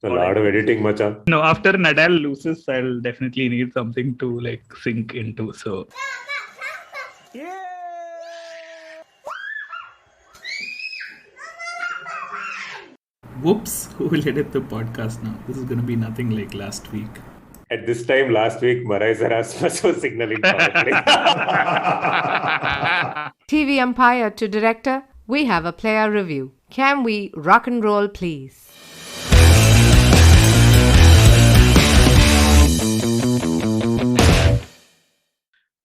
A lot of editing, macha. No, after Nadal loses, I'll definitely need something to sink into. So. Yeah. Whoops, who will edit the podcast now? This is going to be nothing like last week. At this time last week, Murali was signaling power play. TV umpire to director, we have a player review. Can we rock and roll, please?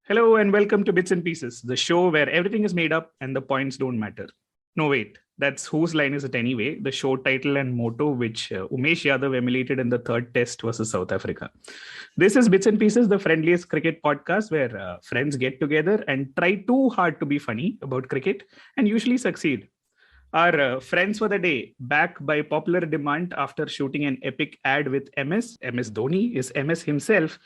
Hello and welcome to Bits and Pieces, the show where everything is made up and the points don't matter. No, wait, that's Whose Line Is It Anyway, the show title and motto which Umesh Yadav emulated in the third test versus South Africa. This is Bits and Pieces, the friendliest cricket podcast where friends get together and try too hard to be funny about cricket and usually succeed. Our friends for the day, back by popular demand after shooting an epic ad with MS Dhoni is MS himself.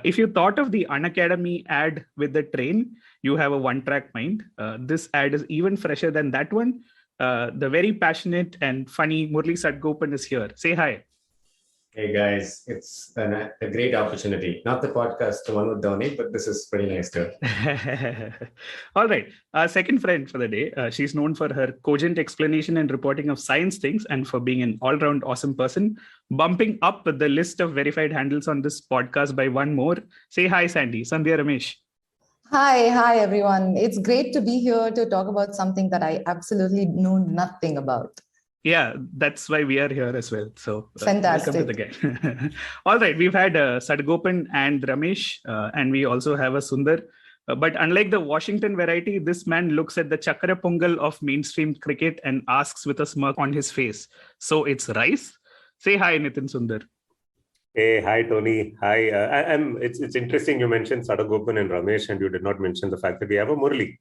If you thought of the Unacademy ad with the train, you have a one-track mind. This ad is even fresher than that one. The very passionate and funny Murali Sadgopan is here. Say hi. Hey guys, it's a great opportunity. Not the podcast, the one with Dhoni, but this is pretty nice too. All right. Our second friend for the day. She's known for her cogent explanation and reporting of science things and for being an all-round awesome person. Bumping up the list of verified handles on this podcast by one more. Say hi, Sandy. Sandhya Ramesh. Hi everyone. It's great to be here to talk about something that I absolutely know nothing about. Yeah, that's why we are here as well. So fantastic. Welcome to the gang. All right, we've had Sadgopan and Ramesh, and we also have a Sundar. But unlike the Washington variety, this man looks at the Chakra Pongal of mainstream cricket and asks with a smirk on his face. So it's rice? Say hi, Nitin Sundar. Hey, hi, Tony. Hi. It's interesting you mentioned Sadgopan and Ramesh, and you did not mention the fact that we have a Murali.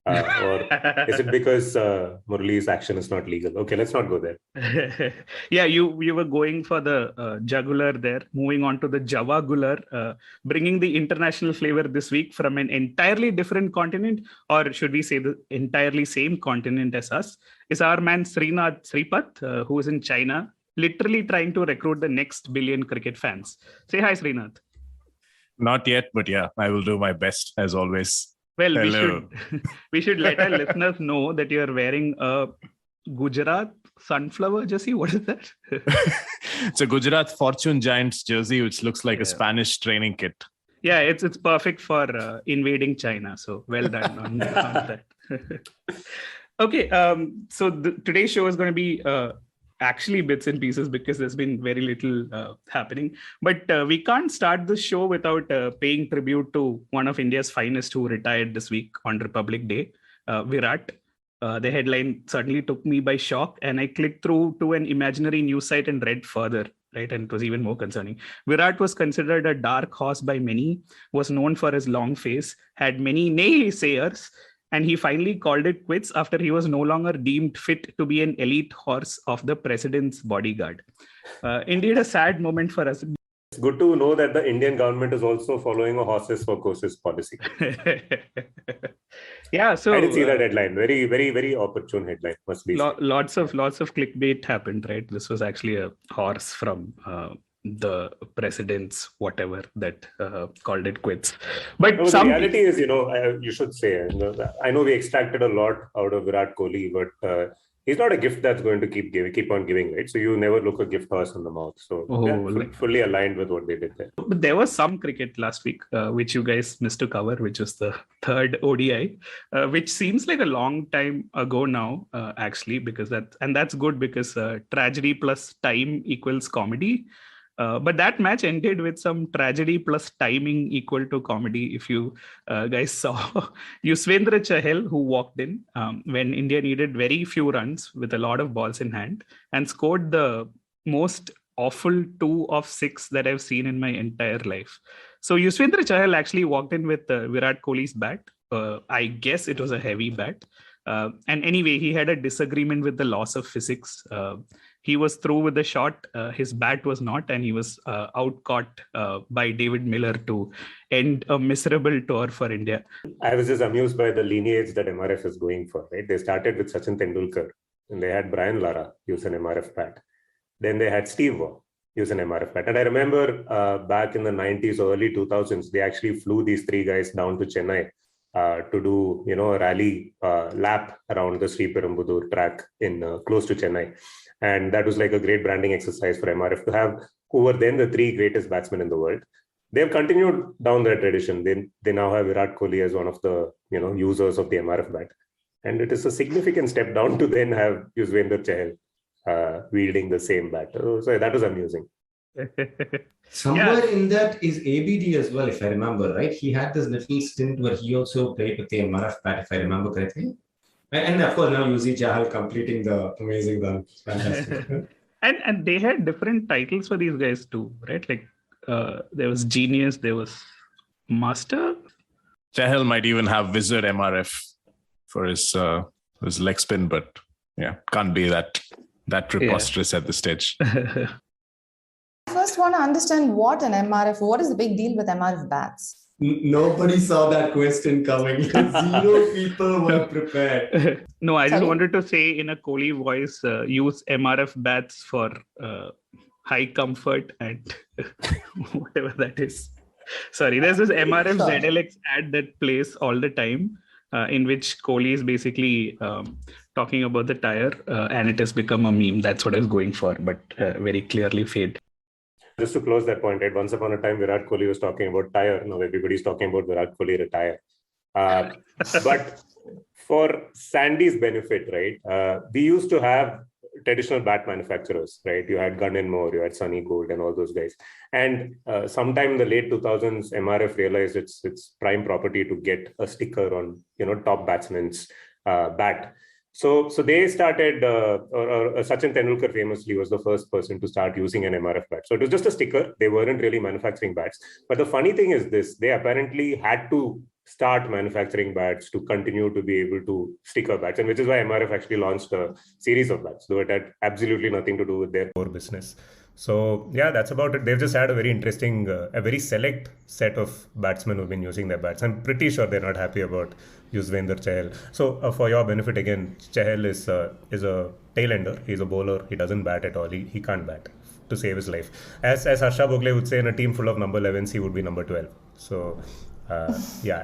Or is it because Murali's action is not legal? Okay, let's not go there. Yeah, you were going for the jugular there, moving on to the Javagular, bringing the international flavor this week from an entirely different continent, or should we say the entirely same continent as us, is our man Srinath, who is in China, literally trying to recruit the next billion cricket fans. Say hi, Srinath. Not yet, but yeah, I will do my best as always. Well, we should let our listeners know that you are wearing a Gujarat sunflower jersey. What is that? It's a Gujarat Fortune Giants jersey, which looks like a Spanish training kit. Yeah, it's perfect for invading China. So well done on that. Okay, so today's show is going to be actually bits and pieces because there's been very little happening. But we can't start the show without paying tribute to one of India's finest who retired this week on Republic Day, Virat. The headline certainly took me by shock, and I clicked through to an imaginary news site and read further. Right, and it was even more concerning. Virat was considered a dark horse by many, was known for his long face, had many naysayers, and he finally called it quits after he was no longer deemed fit to be an elite horse of the president's bodyguard. Indeed, a sad moment for us. It's good to know that the Indian government is also following a horses for courses policy. Yeah, so I did see that headline. Very, very, very opportune headline. Must be. Lots of clickbait happened, right? This was actually a horse from the president's whatever that called it quits. But the reality is, you should say, I know we extracted a lot out of Virat Kohli, but he's not a gift that's going to keep on giving, right? So you never look a gift horse in the mouth. So fully aligned with what they did there. But there was some cricket last week, which you guys missed to cover, which was the third ODI, which seems like a long time ago now, actually, because that's good because tragedy plus time equals comedy. But that match ended with some tragedy plus timing equal to comedy. If you guys saw Yuzvendra Chahal, who walked in when India needed very few runs with a lot of balls in hand and scored the most awful 2 of 6 that I've seen in my entire life. So Yuzvendra Chahal actually walked in with Virat Kohli's bat. I guess it was a heavy bat. And anyway, he had a disagreement with the laws of physics. He was through with the shot. His bat was not, and he was out-caught by David Miller to end a miserable tour for India. I was just amused by the lineage that MRF is going for. Right? They started with Sachin Tendulkar, and they had Brian Lara use an MRF bat. then they had Steve Waugh use an MRF bat. And I remember back in the 90s or early 2000s, they actually flew these three guys down to Chennai to do, a rally lap around the Sri Perumbudur track in close to Chennai. And that was like a great branding exercise for MRF to have who were then the three greatest batsmen in the world. They've continued down that tradition. They now have Virat Kohli as one of the, users of the MRF bat. And it is a significant step down to then have Yuzvendra Chahal wielding the same bat. So that was amusing. Somewhere in that is ABD as well, if I remember, right? He had this little stint where he also played with the MRF bat, if I remember correctly. And of course, now you see Chahal completing the amazing run. Fantastic. And they had different titles for these guys too, right? Like there was Genius, there was Master. Chahal might even have Wizard MRF for his leg spin, but yeah, can't be that preposterous at this stage. I first want to understand what is the big deal with MRF bats? Nobody saw that question coming. Zero people were prepared. No, I just wanted to say in a Kohli voice, use MRF bats for high comfort and whatever that is. Sorry, there's this MRF ZLX ad that plays all the time in which Kohli is basically talking about the Tyre and it has become a meme. That's what I was going for, but very clearly fade. Just to close that point, right? Once upon a time, Virat Kohli was talking about Tyre. Now everybody's talking about Virat Kohli retire. But for Sandy's benefit, right? We used to have traditional bat manufacturers, right? You had Gun and More, you had Sunny Gold, and all those guys. And sometime in the late 2000s, MRF realized it's prime property to get a sticker on, top batsman's bat. So they started, or Sachin Tendulkar famously was the first person to start using an MRF bat. So it was just a sticker. They weren't really manufacturing bats. But the funny thing is this, they apparently had to start manufacturing bats to continue to be able to sticker bats. And which is why MRF actually launched a series of bats, though it had absolutely nothing to do with their core business. So yeah, that's about it. They've just had a very interesting, a very select set of batsmen who've been using their bats. I'm pretty sure they're not happy about Yuzvendra Chahal. So for your benefit again, Chahal is a tail-ender. He's a bowler. He doesn't bat at all. He can't bat to save his life. As Harsha Bhogle would say, in a team full of number 11s, he would be number 12. So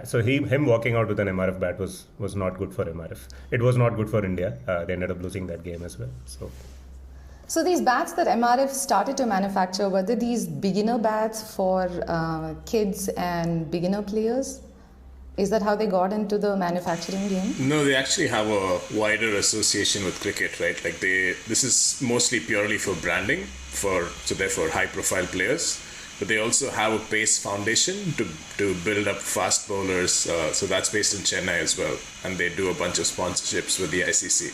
so him walking out with an MRF bat was not good for MRF. It was not good for India. They ended up losing that game as well. So these bats that MRF started to manufacture, were they these beginner bats for kids and beginner players? Is that how they got into the manufacturing game? No, they actually have a wider association with cricket, right? Like this is mostly purely for branding, so therefore high-profile players. But they also have a pace foundation to build up fast bowlers. So that's based in Chennai as well, and they do a bunch of sponsorships with the ICC.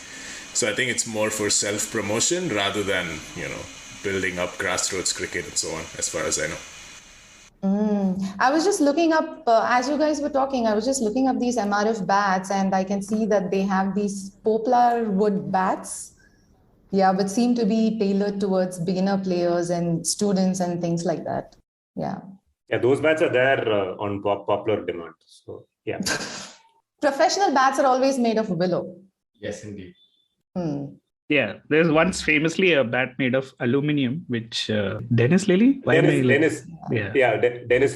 So I think it's more for self-promotion rather than, building up grassroots cricket and so on, as far as I know. I was just looking up, as you guys were talking, I was just looking up these MRF bats and I can see that they have these poplar wood bats. Yeah, but seem to be tailored towards beginner players and students and things like that. Yeah. Yeah, those bats are there on popular demand. So, yeah. Professional bats are always made of willow. Yes, indeed. Yeah, there's once famously a bat made of aluminium, which Dennis Lilly? Dennis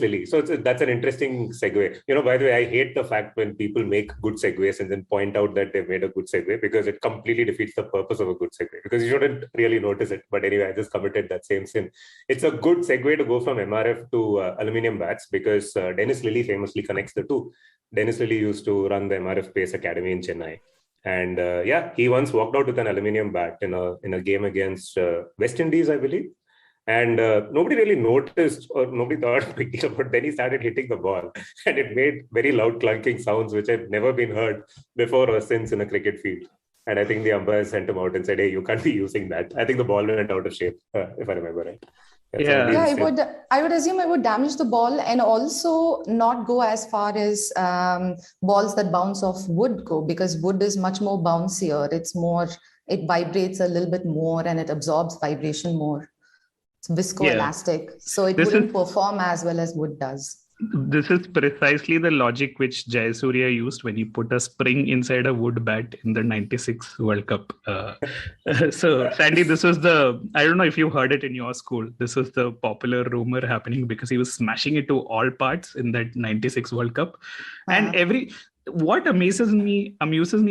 Lilly. So that's an interesting segue. By the way, I hate the fact when people make good segues and then point out that they've made a good segue because it completely defeats the purpose of a good segue because you shouldn't really notice it. But anyway, I just committed that same sin. It's a good segue to go from MRF to aluminium bats because Dennis Lilly famously connects the two. Dennis Lilly used to run the MRF Pace Academy in Chennai. And he once walked out with an aluminium bat in a game against West Indies, I believe. And nobody really noticed or nobody thought a big deal, but then he started hitting the ball and it made very loud clunking sounds, which had never been heard before or since in a cricket field. And I think the umpire sent him out and said, hey, you can't be using that. I think the ball went out of shape, if I remember right. I would assume it would damage the ball and also not go as far as balls that bounce off wood go because wood is much more bouncier. It vibrates a little bit more and it absorbs vibration more. It's viscoelastic. So it wouldn't perform as well as wood does. This is precisely the logic which Jayasurya used when he put a spring inside a wood bat in the 96 World Cup. So, Sandy, this was I don't know if you heard it in your school. This was the popular rumor happening because he was smashing it to all parts in that 96 World Cup. And what amuses me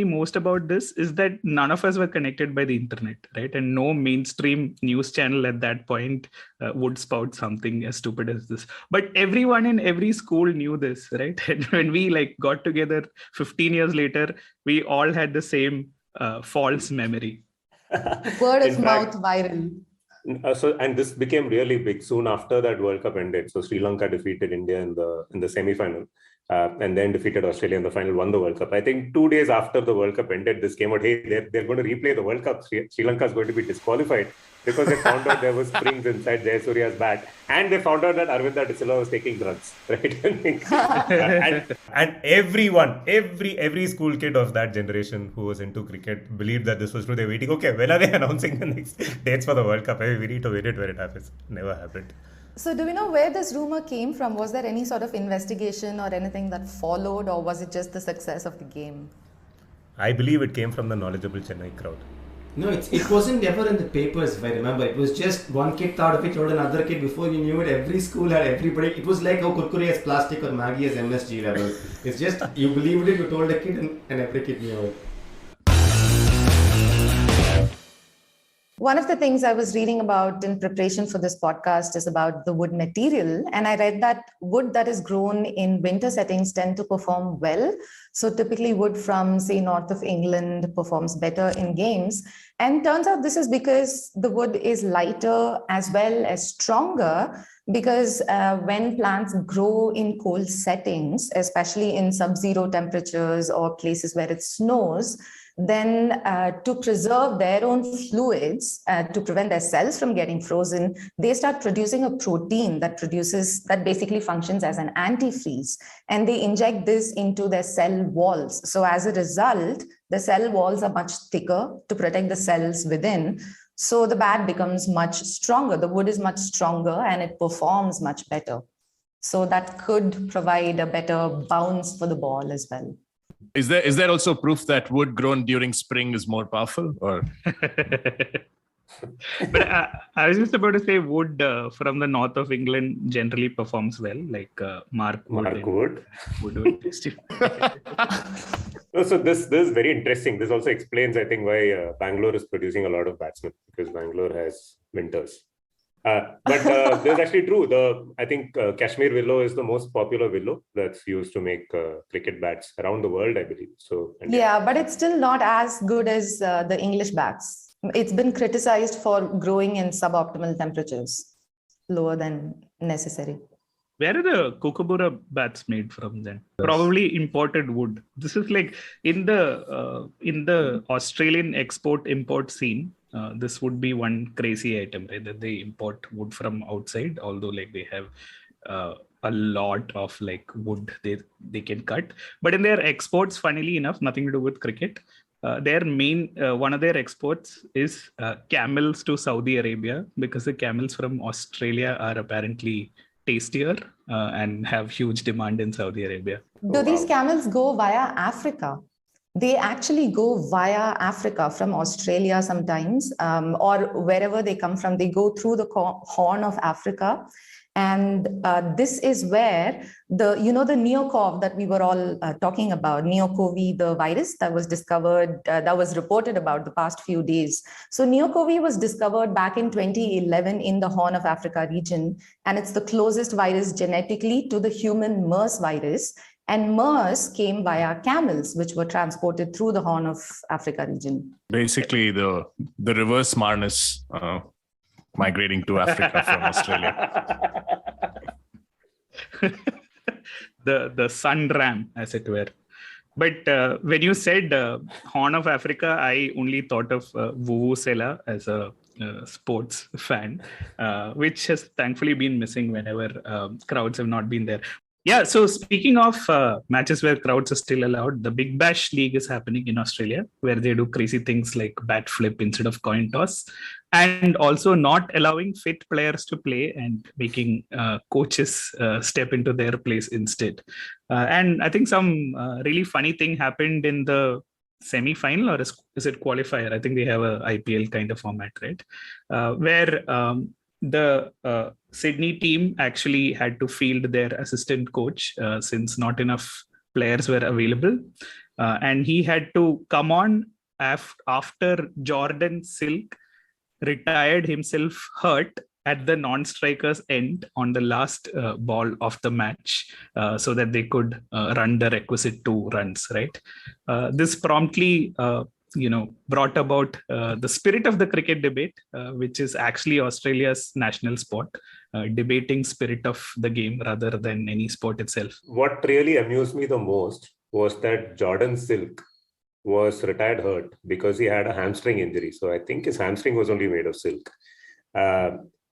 most about this is that none of us were connected by the internet, right? And no mainstream news channel at that point would spout something as stupid as this. But everyone in every school knew this, right? And when we got together 15 years later, we all had the same false memory. Word of mouth viral. And this became really big soon after that World Cup ended. So Sri Lanka defeated India in the semi-final. And then defeated Australia in the final, won the World Cup. I think 2 days after the World Cup ended, this came out, hey, they're going to replay the World Cup. Sri Lanka is going to be disqualified because they found out there was springs inside Jayasurya's bat. And they found out that Arvinda de Silva was taking drugs, right? and every school kid of that generation who was into cricket believed that this was true. They're waiting, okay, when are they announcing the next dates for the World Cup? We need to wait it when it happens. Never happened. So do we know where this rumor came from? Was there any sort of investigation or anything that followed, or was it just the success of the game? I believe it came from the knowledgeable Chennai crowd. No, it wasn't ever in the papers, if I remember. It was just one kid thought of it, told another kid. Before you knew it, every school had everybody. It was like how Kurkure has plastic or Maggi has MSG level. It's just, you believed it, you told a kid, and every kid knew it. One of the things I was reading about in preparation for this podcast is about the wood material. And I read that wood that is grown in winter settings tend to perform well. So typically wood from, say, north of England performs better in games. And turns out this is because the wood is lighter as well as stronger, because when plants grow in cold settings, especially in sub-zero temperatures or places where it snows, then to preserve their own fluids, to prevent their cells from getting frozen, they start producing a protein that basically functions as an antifreeze. And they inject this into their cell walls. So as a result, the cell walls are much thicker to protect the cells within. So the bat becomes much stronger. The wood is much stronger and it performs much better. So that could provide a better bounce for the ball as well. Is there also proof that wood grown during spring is more powerful? Or But I was just about to say wood from the north of England generally performs well, like Mark Wood. So this is very interesting. This also explains, I think, why Bangalore is producing a lot of batsmen, because Bangalore has winters. But that's actually true. I think Kashmir willow is the most popular willow that's used to make cricket bats around the world, I believe. So yeah, but it's still not as good as the English bats. It's been criticized for growing in suboptimal temperatures, lower than necessary. Where are the Kookaburra bats made from then? Probably imported wood. This is like in the Australian export-import scene. This would be one crazy item, right? That they import wood from outside, although like they have a lot of like wood they can cut. But in their exports, funnily enough, nothing to do with cricket. Their main one of their exports is camels to Saudi Arabia, because the camels from Australia are apparently tastier and have huge demand in Saudi Arabia. Do these camels go via Africa? They actually go via Africa from Australia sometimes, or wherever they come from. They go through the Horn of Africa. And this is where the neocov that we were all talking about, neocov, the virus that was discovered, that was reported about the past few days. So neocov was discovered back in 2011 in the Horn of Africa region. And it's the closest virus genetically to the human MERS virus. And MERS came via camels, which were transported through the Horn of Africa region. Basically, the reverse Marnus migrating to Africa from Australia. the sun ram, as it were. But when you said Horn of Africa, I only thought of Vuvuzela as a sports fan, which has thankfully been missing whenever crowds have not been there. Yeah, so speaking of matches where crowds are still allowed, the Big Bash League is happening in Australia, where they do crazy things like bat flip instead of coin toss. and also not allowing fit players to play and making coaches step into their place instead. And I think some really funny thing happened in the semi-final, or is it qualifier? I think they have a IPL kind of format, right? Where the Sydney team actually had to field their assistant coach since not enough players were available. And he had to come on after Jordan Silk retired himself hurt at the non-striker's end on the last ball of the match, so that they could run the requisite 2 runs, right? This promptly brought about the spirit of the cricket debate, which is actually Australia's national sport, debating spirit of the game rather than any sport itself. What really amused me the most was that Jordan Silk was retired hurt because he had a hamstring injury. So I think his hamstring was only made of silk.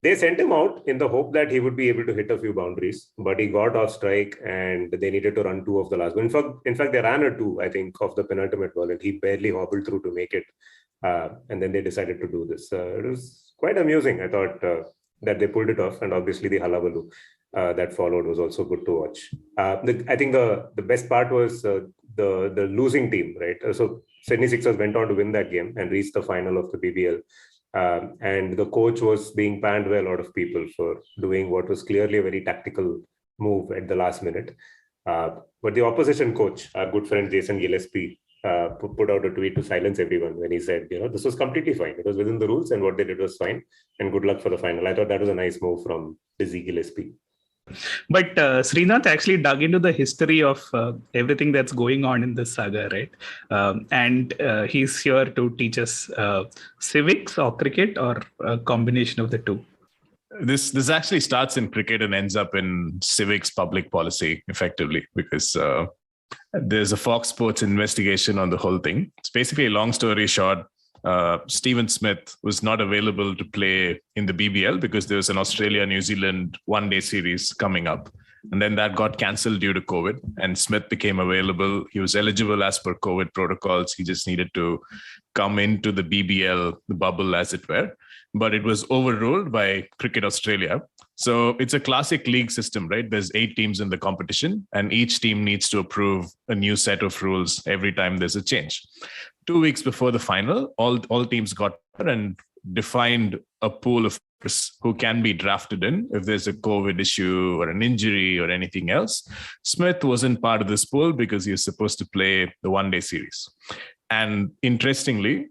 They sent him out in the hope that he would be able to hit a few boundaries, but he got off strike and they needed to run 2 of the last. But in fact, they ran a 2, I think, of the penultimate ball, and he barely hobbled through to make it. And then they decided to do this. It was quite amusing. I thought that they pulled it off, and obviously the hullabaloo that followed was also good to watch. I think the best part was the losing team, right? So Sydney Sixers went on to win that game and reach the final of the BBL. And the coach was being panned by a lot of people for doing what was clearly a very tactical move at the last minute. But the opposition coach, our good friend Jason Gillespie, put out a tweet to silence everyone when he said, this was completely fine. It was within the rules, and what they did was fine. And good luck for the final. I thought that was a nice move from Dizzy Gillespie. But Srinath actually dug into the history of everything that's going on in this saga, right? And he's here to teach us civics or cricket, or a combination of the two. This actually starts in cricket and ends up in civics public policy, effectively, because there's a Fox Sports investigation on the whole thing. It's basically, a long story short, Stephen Smith was not available to play in the BBL because there was an Australia-New Zealand one-day series coming up. And then that got cancelled due to COVID, and Smith became available. He was eligible as per COVID protocols. He just needed to come into the BBL, the bubble as it were. But it was overruled by Cricket Australia. So it's a classic league system, right? There's 8 teams in the competition, and each team needs to approve a new set of rules every time there's a change. 2 weeks before the final, all teams got and defined a pool of who can be drafted in if there's a COVID issue or an injury or anything else. Smith wasn't part of this pool because he was supposed to play the one-day series. And interestingly,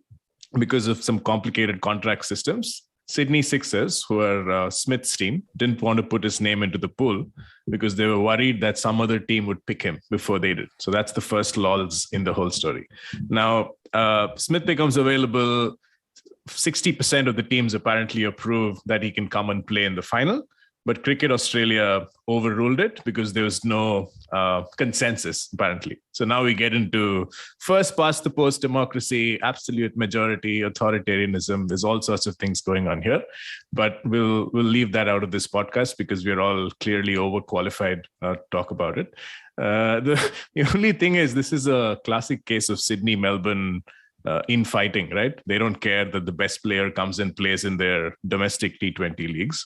because of some complicated contract systems, Sydney Sixers, who are Smith's team, didn't want to put his name into the pool because they were worried that some other team would pick him before they did. So that's the first lulls in the whole story. Now, Smith becomes available. 60% of the teams apparently approve that he can come and play in the final. But Cricket Australia overruled it because there was no consensus, apparently. So now we get into first past the post democracy, absolute majority, authoritarianism. There's all sorts of things going on here. But we'll leave that out of this podcast because we're all clearly overqualified to talk about it. The only thing is, this is a classic case of Sydney-Melbourne infighting, right? They don't care that the best player comes and plays in their domestic T20 leagues.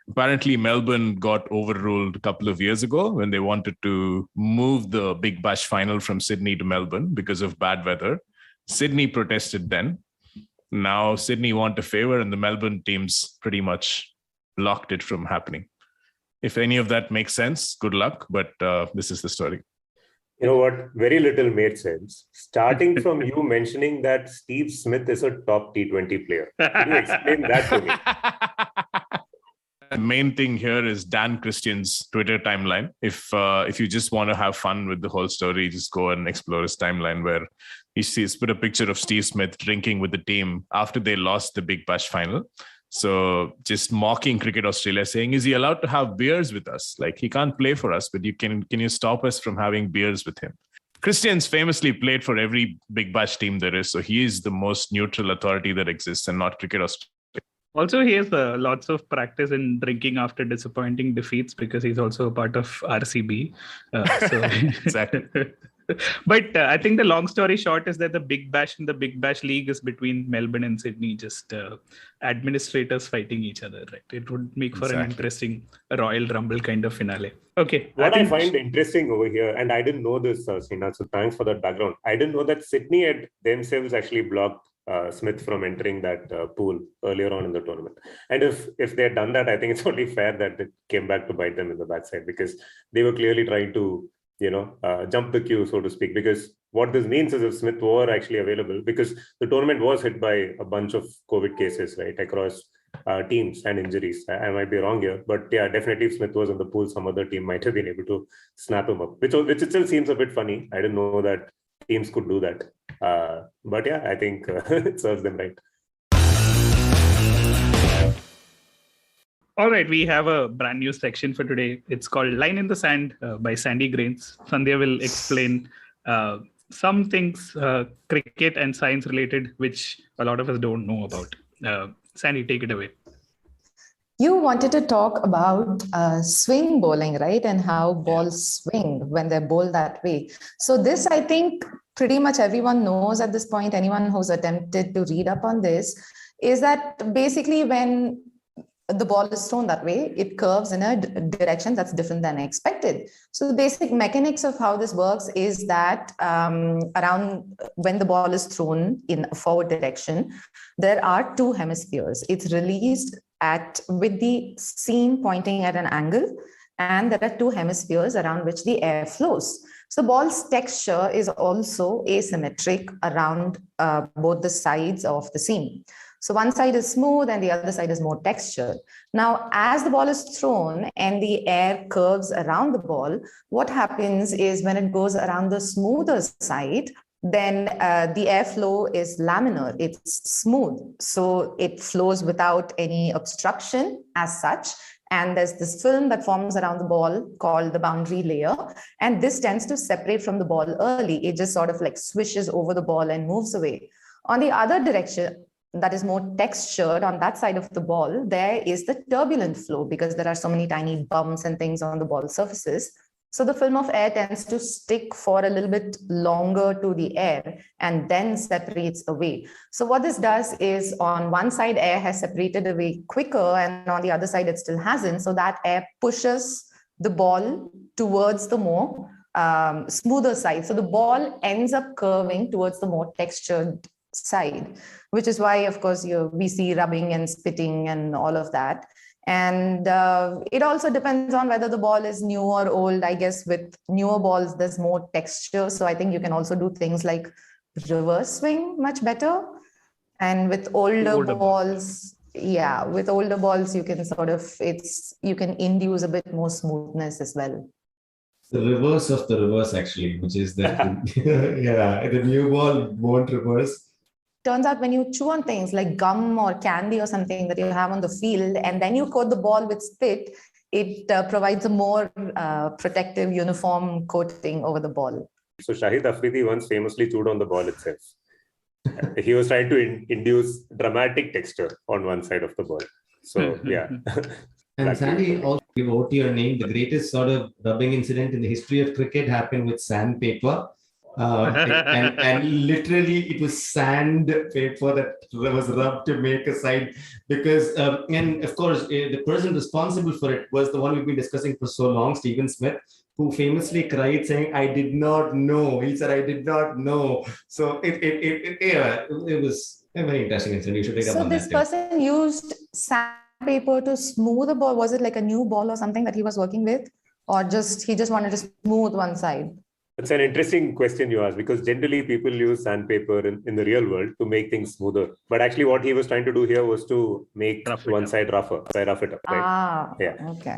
Apparently, Melbourne got overruled a couple of years ago when they wanted to move the Big Bash final from Sydney to Melbourne because of bad weather. Sydney protested then. Now Sydney want a favor, and the Melbourne teams pretty much blocked it from happening. If any of that makes sense, good luck, but this is the story. You know what? Very little made sense. Starting from you mentioning that Steve Smith is a top T20 player. Can you explain that to me? The main thing here is Dan Christian's Twitter timeline. If you just want to have fun with the whole story, just go and explore his timeline, where he's put a picture of Steve Smith drinking with the team after they lost the Big Bash final. So just mocking Cricket Australia, saying, is he allowed to have beers with us? Like, he can't play for us, but can you stop us from having beers with him? Christian's famously played for every Big Bash team there is. So he is the most neutral authority that exists, and not Cricket Australia. Also, he has lots of practice in drinking after disappointing defeats because he's also a part of RCB. Exactly. But I think the long story short is that the Big Bash and the Big Bash League is between Melbourne and Sydney, just administrators fighting each other, right? It would make for an interesting Royal Rumble kind of finale. Okay. What I find interesting over here, and I didn't know this, Srinath, so thanks for that background. I didn't know that Sydney had themselves actually blocked Smith from entering that pool earlier on in the tournament. And if they had done that, I think it's only fair that it came back to bite them in the backside, because they were clearly trying to, jump the queue, so to speak. Because what this means is if Smith were actually available, because the tournament was hit by a bunch of COVID cases, right, across teams and injuries. I might be wrong here, but yeah, definitely if Smith was in the pool, some other team might have been able to snap him up, which itself seems a bit funny. I didn't know that teams could do that. But yeah, I think it serves them right. All right, we have a brand new section for today. It's called Line in the Sand by Sandy Grains. Sandhya will explain some things cricket and science related, which a lot of us don't know about. Sandy, take it away. You wanted to talk about swing bowling, right? And how balls swing when they're bowled that way. So this, I think, pretty much everyone knows at this point, anyone who's attempted to read up on this, is that basically when the ball is thrown that way, it curves in a direction that's different than expected. So the basic mechanics of how this works is that around when the ball is thrown in a forward direction, there are two hemispheres. It's released with the seam pointing at an angle, and there are two hemispheres around which the air flows. So ball's texture is also asymmetric around both the sides of the seam. So one side is smooth and the other side is more textured. Now, as the ball is thrown and the air curves around the ball, what happens is when it goes around the smoother side, then the airflow is laminar, it's smooth. So it flows without any obstruction as such. And there's this film that forms around the ball called the boundary layer. And this tends to separate from the ball early. It just sort of like swishes over the ball and moves away. On the other direction, that is more textured on that side of the ball, there is the turbulent flow because there are so many tiny bumps and things on the ball surfaces. So the film of air tends to stick for a little bit longer to the air and then separates away. So what this does is on one side, air has separated away quicker and on the other side, it still hasn't. So that air pushes the ball towards the more smoother side. So the ball ends up curving towards the more textured side, which is why, of course, we see rubbing and spitting and all of that. And it also depends on whether the ball is new or old. I guess with newer balls, there's more texture. So I think you can also do things like reverse swing much better. And with older balls, with older balls, you can you can induce a bit more smoothness as well. The reverse of the reverse, actually, which is that the new ball won't reverse. Turns out when you chew on things like gum or candy or something that you have on the field, and then you coat the ball with spit, it provides a more protective, uniform coating over the ball. So Shahid Afridi once famously chewed on the ball itself. He was trying to induce dramatic texture on one side of the ball. So, yeah. And Sandy, also give out your name, the greatest sort of rubbing incident in the history of cricket happened with sandpaper. And literally it was sandpaper that was rubbed to make a side because and of course the person responsible for it was the one we've been discussing for so long, Stephen Smith, who famously cried saying, "I did not know." He said, "I did not know." So it was a very interesting incident. You should read up on that. So this person used sandpaper to smooth the ball. Was it like a new ball or something that he was working with, or he just wanted to smooth one side? It's an interesting question you ask, because generally people use sandpaper in the real world to make things smoother. But actually what he was trying to do here was to make one side rougher, rough it up. Right? Okay.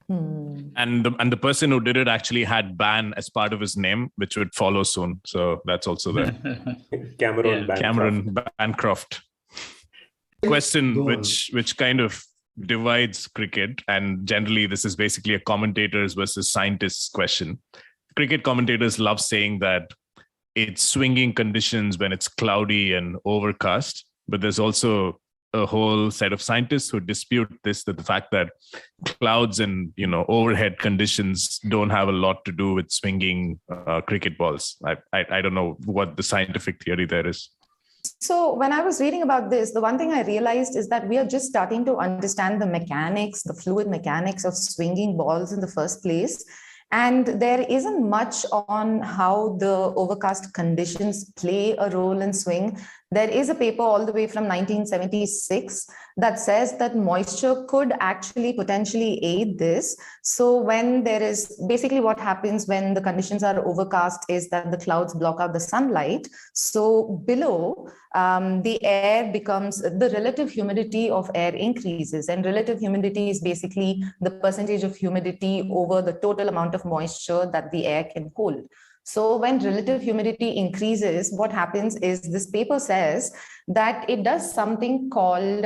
And the person who did it actually had Ban as part of his name, which would follow soon. So that's also there. Cameron Bancroft. Question which kind of divides cricket, and generally this is basically a commentators versus scientists question. Cricket commentators love saying that it's swinging conditions when it's cloudy and overcast, but there's also a whole set of scientists who dispute this, that the fact that clouds and overhead conditions don't have a lot to do with swinging cricket balls. I don't know what the scientific theory there is. So when I was reading about this, the one thing I realized is that we are just starting to understand the mechanics, the fluid mechanics of swinging balls in the first place. And there isn't much on how the overcast conditions play a role in swing. There is a paper all the way from 1976 that says that moisture could actually potentially aid this. So when there is basically what happens when the conditions are overcast is that the clouds block out the sunlight. So below, the air becomes, the relative humidity of air increases, and relative humidity is basically the percentage of humidity over the total amount of moisture that the air can hold. So when relative humidity increases, what happens is this paper says that it does something called,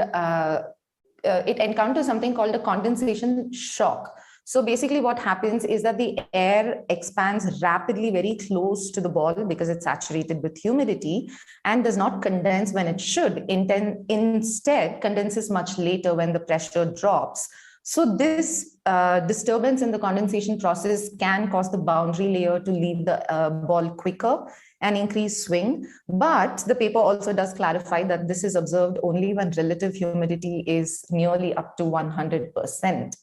it encounters something called a condensation shock. So basically what happens is that the air expands rapidly very close to the ball because it's saturated with humidity and does not condense when it should. Instead, condenses much later when the pressure drops. So this disturbance in the condensation process can cause the boundary layer to leave the ball quicker and increase swing. But the paper also does clarify that this is observed only when relative humidity is nearly up to 100%.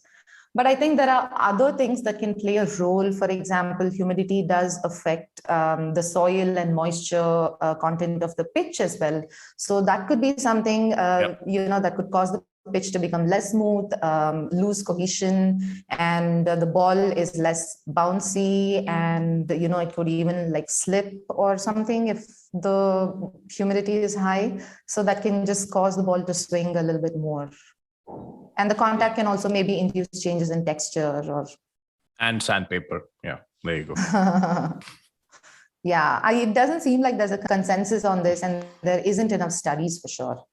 But I think there are other things that can play a role. For example, humidity does affect the soil and moisture content of the pitch as well. So that could be something, that could cause the pitch to become less smooth, lose cohesion, and the ball is less bouncy, and it could even like slip or something if the humidity is high. So that can just cause the ball to swing a little bit more. And the contact can also maybe induce changes in texture and sandpaper. Yeah, there you go. It doesn't seem like there's a consensus on this, and there isn't enough studies for sure.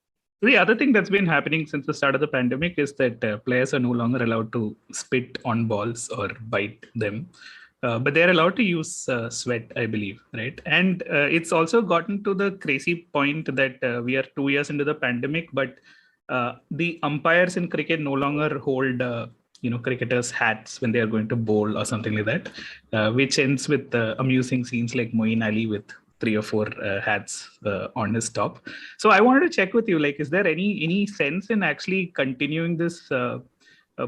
The other thing that's been happening since the start of the pandemic is that players are no longer allowed to spit on balls or bite them, but they're allowed to use sweat, I believe, right? And it's also gotten to the crazy point that we are 2 years into the pandemic, but the umpires in cricket no longer hold cricketers' hats when they are going to bowl or something like that, which ends with amusing scenes like Moeen Ali with 3 or 4 hats on his top. So I wanted to check with you, like, is there any sense in actually continuing this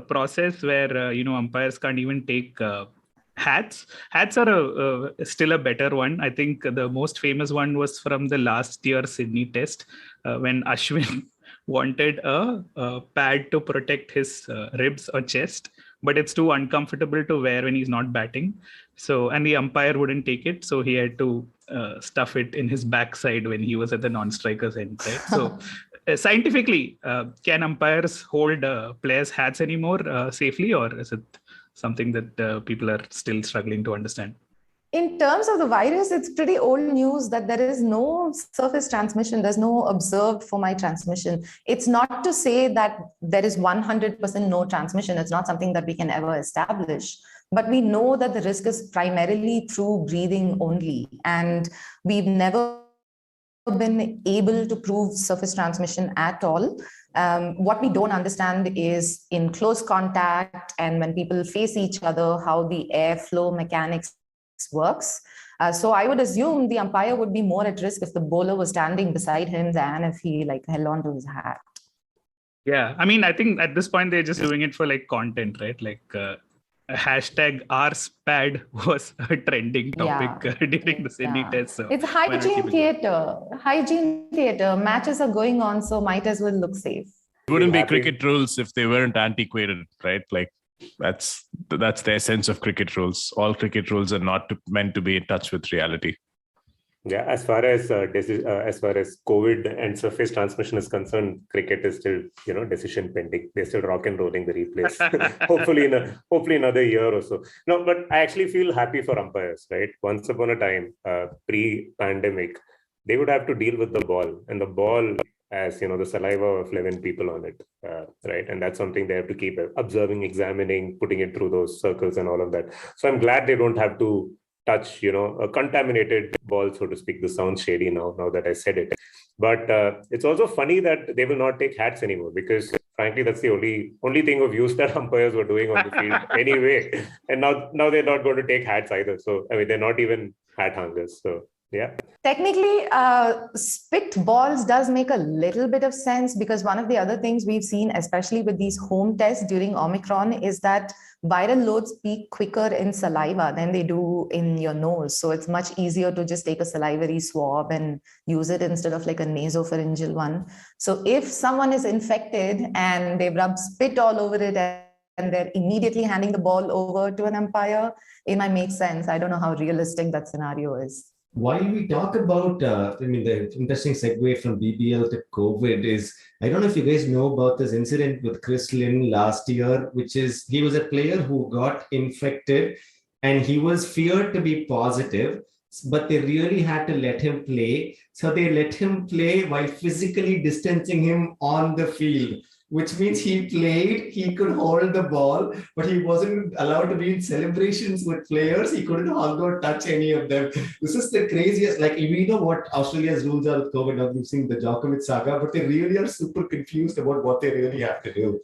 process where umpires can't even take hats? Hats are still a better one. I think the most famous one was from the last year Sydney Test when Ashwin wanted a pad to protect his ribs or chest, but it's too uncomfortable to wear when he's not batting. So, and the umpire wouldn't take it, so he had to stuff it in his backside when he was at the non-striker's end, right? So, scientifically, can umpires hold players' hats anymore safely, or is it something that people are still struggling to understand? In terms of the virus, it's pretty old news that there is no surface transmission. There's no observed fomite transmission. It's not to say that there is 100% no transmission. It's not something that we can ever establish. But we know that the risk is primarily through breathing only. And we've never been able to prove surface transmission at all. What we don't understand is in close contact and when people face each other, how the airflow mechanics works. So I would assume the umpire would be more at risk if the bowler was standing beside him than if he held onto his hat. Yeah, I mean, I think at this point they're just doing it for content, right? Hashtag #RSPAD was a trending topic during the Sydney Test. So it's hygiene theater. Hygiene theater. Matches are going on, so might as well look safe. It wouldn't be cricket rules if they weren't antiquated, right? That's their sense of cricket rules. All cricket rules are not meant to be in touch with reality. Yeah, as far as COVID and surface transmission is concerned, cricket is still decision pending. They're still rock and rolling the replays. hopefully another year or so. No, but I actually feel happy for umpires. Right, once upon a time, pre-pandemic, they would have to deal with the ball, and the ball as the saliva of 11 people on it, right? And that's something they have to keep observing, examining, putting it through those circles and all of that. So I'm glad they don't have to touch, a contaminated ball, so to speak. This sounds shady now that I said it. But it's also funny that they will not take hats anymore because, frankly, that's the only thing of use that umpires were doing on the field anyway. And now they're not going to take hats either. So I mean, they're not even hat hangers. So yeah. Technically, spit balls does make a little bit of sense because one of the other things we've seen, especially with these home tests during Omicron, is that viral loads peak quicker in saliva than they do in your nose. So it's much easier to just take a salivary swab and use it instead of like a nasopharyngeal one. So if someone is infected and they've rubbed spit all over it and they're immediately handing the ball over to an umpire, it might make sense. I don't know how realistic that scenario is. While we talk about, the interesting segue from BBL to COVID is, I don't know if you guys know about this incident with Chris Lynn last year, which is he was a player who got infected and he was feared to be positive, but they really had to let him play. So they let him play while physically distancing him on the field, which means he played, he could hold the ball, but he wasn't allowed to be in celebrations with players. He couldn't hug or touch any of them. This is the craziest. Like, we know what Australia's rules are with COVID. Now we've seen the Djokovic saga, but they really are super confused about what they really have to do.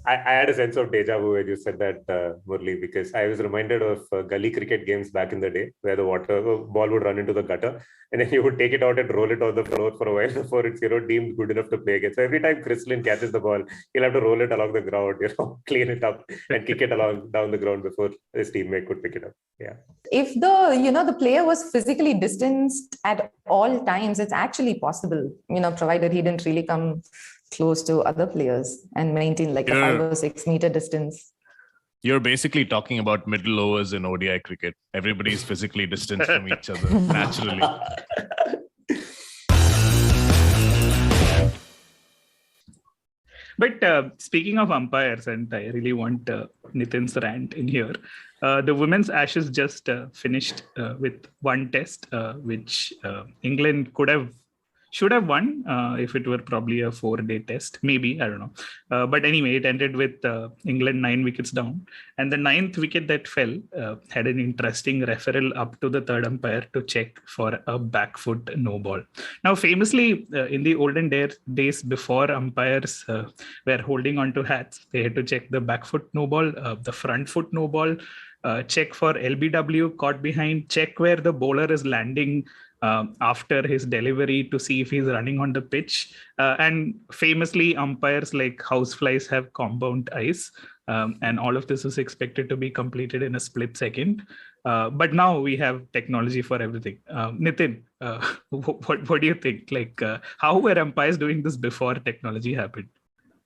I had a sense of deja vu when you said that, Murali, because I was reminded of gully cricket games back in the day where the ball would run into the gutter and then you would take it out and roll it on the floor for a while before it's deemed good enough to play again. So every time Chris Lynn catches the ball, he'll have to roll it along the ground, clean it up and kick it down the ground before his teammate could pick it up. Yeah. If the player was physically distanced at all times, it's actually possible, provided he didn't really come close to other players and maintain like a 5 or 6 meter distance. You're basically talking about middle overs in ODI cricket. Everybody's physically distanced from each other naturally. But speaking of umpires, and I really want Nitin's rant in here, the women's Ashes just finished with one test, which England should have won if it were probably a 4-day test, maybe, I don't know. But anyway, it ended with England 9 wickets down. And the 9th wicket that fell had an interesting referral up to the third umpire to check for a back foot no ball. Now, famously, in the olden days before umpires were holding on to hats, they had to check the back foot no ball, the front foot no ball, check for LBW, caught behind, check where the bowler is landing after his delivery to see if he's running on the pitch. And famously, umpires like houseflies have compound eyes. And all of this is expected to be completed in a split second. But now we have technology for everything. Nitin, what do you think? How were umpires doing this before technology happened?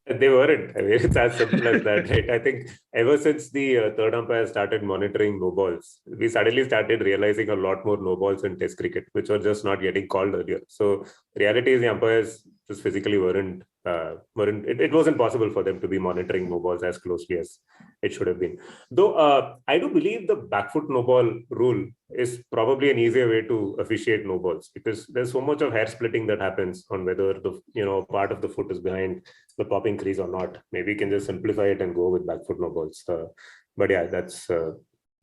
They weren't. I mean, it's as simple as that, right? I think ever since the third umpire started monitoring no balls, we suddenly started realizing a lot more no balls in Test cricket, which were just not getting called earlier. So the reality is the umpires just physically weren't. It wasn't possible for them to be monitoring no balls as closely as it should have been. Though I do believe the back foot no ball rule is probably an easier way to officiate no balls because there's so much of hair splitting that happens on whether the part of the foot is behind the popping crease or not. Maybe you can just simplify it and go with back foot no balls. But yeah, that's.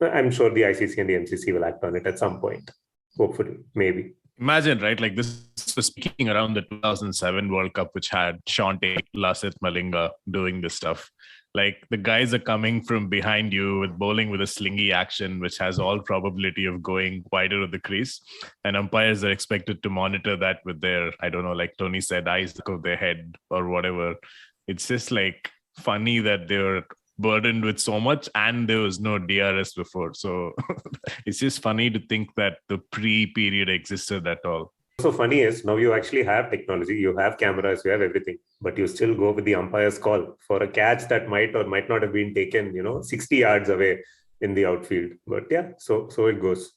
I'm sure the ICC and the MCC will act on it at some point. Hopefully, maybe. Imagine, right? Like this was speaking around the 2007 World Cup, which had Sean Tate, Lasith Malinga doing this stuff. Like the guys are coming from behind you with bowling with a slingy action, which has all probability of going wider of the crease. And umpires are expected to monitor that with their, I don't know, like Tony said, eyes of their head or whatever. It's just like funny that they're burdened with so much and there was no DRS before. So it's just funny to think that the pre-period existed at all. So funny is now you actually have technology, you have cameras, you have everything, but you still go with the umpire's call for a catch that might or might not have been taken, 60 yards away in the outfield. But yeah, so it goes.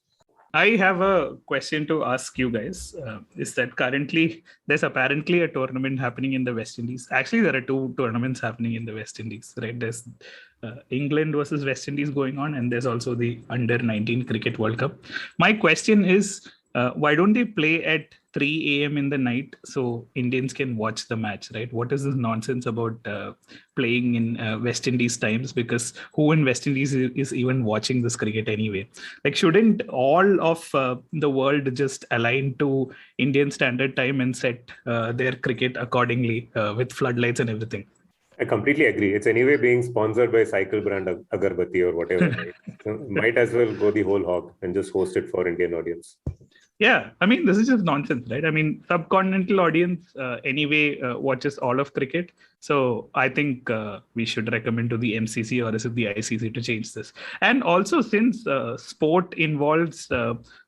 I have a question to ask you guys. Is that currently there's apparently a tournament happening in the West Indies. Actually, there are 2 tournaments happening in the West Indies, right? There's England versus West Indies going on, and there's also the Under-19 Cricket World Cup. My question is, why don't they play at 3 a.m. in the night so Indians can watch the match, right? What is this nonsense about playing in West Indies times? Because who in West Indies is even watching this cricket anyway? Like, shouldn't all of the world just align to Indian Standard Time and set their cricket accordingly with floodlights and everything? I completely agree. It's anyway being sponsored by cycle brand Agarbatti or whatever. Right? So might as well go the whole hog and just host it for Indian audience. Yeah, I mean, this is just nonsense, right? I mean, subcontinental audience anyway watches all of cricket. So I think we should recommend to the MCC or is it the ICC to change this. And also, since sport involves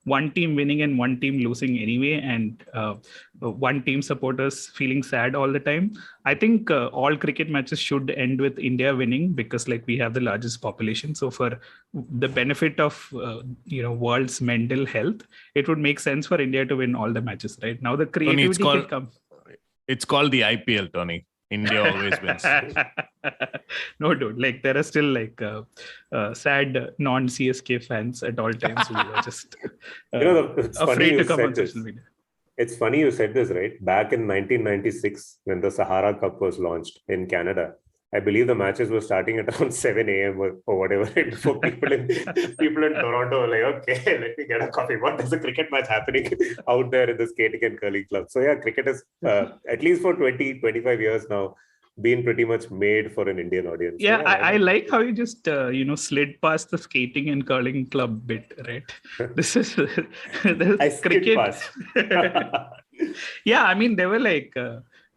one team winning and one team losing anyway, and one team supporters feeling sad all the time, I think all cricket matches should end with India winning because, like, we have the largest population. So for the benefit of world's mental health, it would make sense for India to win all the matches, right? Now the creativity can come. It's called the IPL, Tony. India always wins. No, dude. Like, there are still like sad non-CSK fans at all times who are just afraid to come on social media. It's funny you said this, right? Back in 1996, when the Sahara Cup was launched in Canada, I believe the matches were starting at around 7 a.m. or whatever. For people in Toronto were like, okay, let me get a coffee. What is a cricket match happening out there in the skating and curling club? So yeah, cricket has, at least for 20, 25 years now, been pretty much made for an Indian audience. Yeah, so, I like how you just, slid past the skating and curling club bit, right? This is cricket. Past. Yeah, I mean, there were like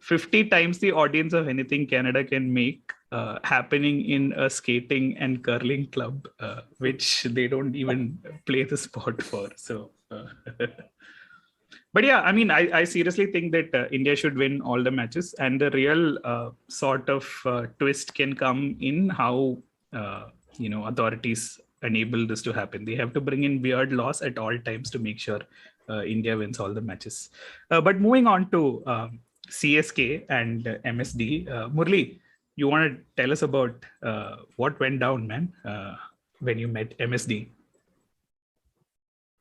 50 times the audience of anything Canada can make happening in a skating and curling club, which they don't even play the sport for. So, but yeah, I mean, I seriously think that India should win all the matches, and the real sort of twist can come in how authorities enable this to happen. They have to bring in weird laws at all times to make sure India wins all the matches. But moving on to CSK and MSD, Murali, you want to tell us about what went down, man, when you met MSD?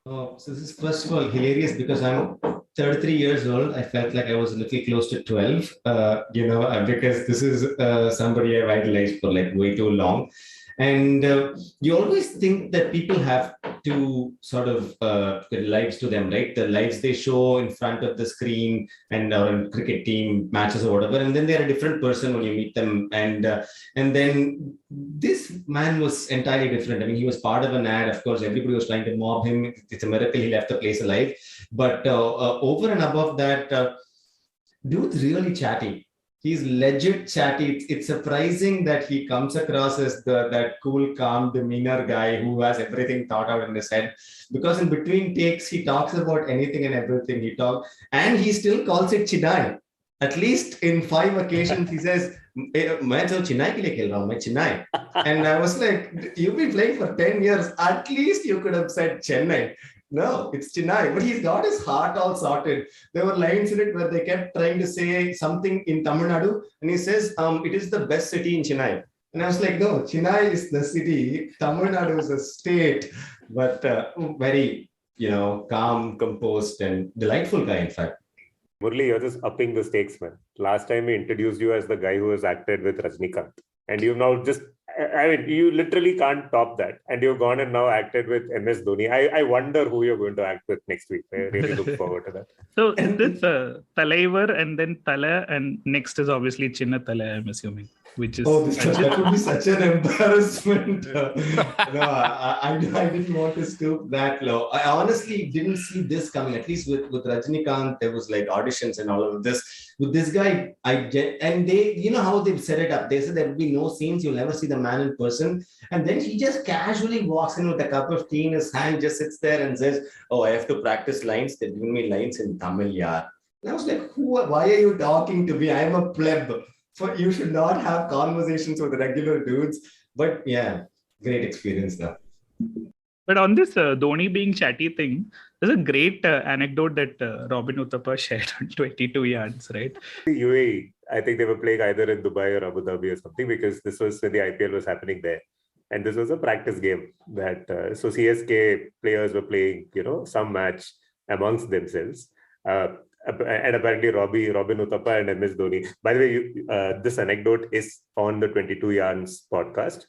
So this is first of all hilarious because I'm 33 years old. I felt like I was a little close to 12, because this is somebody I've idolized for like way too long. And you always think that people have to sort of lives to them, right? The lives they show in front of the screen and or in cricket team matches or whatever. And then they're a different person when you meet them. And then this man was entirely different. I mean, he was part of an ad. Of course, everybody was trying to mob him. It's a miracle he left the place alive. But over and above that, dude's really chatty. He's legit chatty. It's surprising that he comes across as that cool, calm, demeanor guy who has everything thought out in his head. Because in between takes, he talks about anything and everything he talks. And he still calls it Chennai. At least in 5 occasions, he says, "Main to Chennai ke liye khel raha hu, main Chennai." And I was like, you've been playing for 10 years. At least you could have said Chennai. No, it's Chennai, but he's got his heart all sorted. There were lines in it where they kept trying to say something in Tamil Nadu, and he says, it is the best city in Chennai. And I was like, no, Chennai is the city, Tamil Nadu is a state, but very, calm, composed, and delightful guy, in fact. Murali, you're just upping the stakes, man. Last time we introduced you as the guy who has acted with Rajnikant, and you've now just, you literally can't top that. And you've gone and now acted with MS Dhoni. I wonder who you're going to act with next week. I really look forward to that. So is this Talaivar and then Tala, and next is obviously Chinna Tala, I'm assuming. Which is that would be such an embarrassment. No, I didn't want to stoop that low. I honestly didn't see this coming. At least with Rajnikant, there was like auditions and all of this. With this guy, and they, how they've set it up. They said there will be no scenes. You'll never see the man in person. And then he just casually walks in with a cup of tea in his hand, just sits there and says, "Oh, I have to practice lines. They're giving me lines in Tamil, yeah." And I was like, why are you talking to me? I'm a pleb. You should not have conversations with regular dudes. But yeah, great experience though. But on this Dhoni being chatty thing, there's a great anecdote that Robin Uthappa shared on 22 yards, right? The UAE, I think they were playing either in Dubai or Abu Dhabi or something, because this was when the IPL was happening there. And this was a practice game that, so CSK players were playing, some match. amongst themselves. And apparently Robin Uthappa and MS Dhoni. By the way, this anecdote is on the 22 Yarns podcast,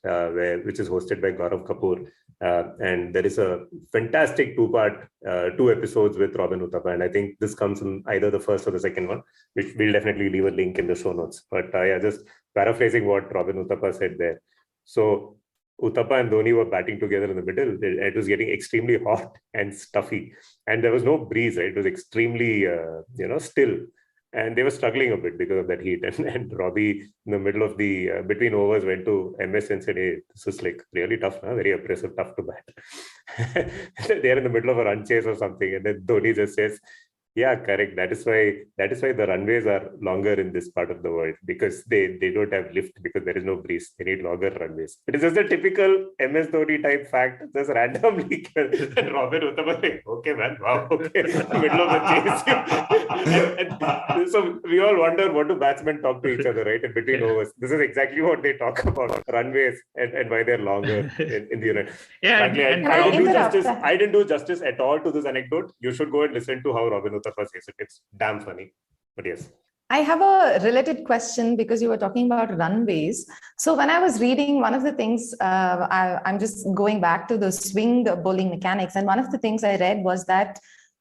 which is hosted by Gaurav Kapoor. And there is a fantastic two episodes with Robin Uthappa. And I think this comes in either the first or the second one, which we'll definitely leave a link in the show notes. But just paraphrasing what Robin Uthappa said there. So Uthappa and Dhoni were batting together in the middle. It was getting extremely hot and stuffy, and there was no breeze. Right? It was extremely, still, and they were struggling a bit because of that heat. And Robbie, in the middle of the between overs, went to MS and said, "Hey, this is like really tough, huh? Very oppressive, tough to bat." They're in the middle of a run chase or something, and then Dhoni just says, "Yeah, correct. That is why the runways are longer in this part of the world, because they don't have lift, because there is no breeze. They need longer runways." It is just a typical MS Dhoni type fact, just randomly. And Robin Uthappa like, "Okay, man, wow, okay." Middle of the chase. and so we all wonder, what do batsmen talk to each other, right? In between overs. This is exactly what they talk about, runways and why they're longer in the unit. Yeah, frankly, I didn't do justice at all to this anecdote. You should go and listen to how Robin Uthappa says it. It's damn funny. But yes. I have a related question, because you were talking about runways. So when I was reading, one of the things, I'm just going back to the swing bowling mechanics. And one of the things I read was that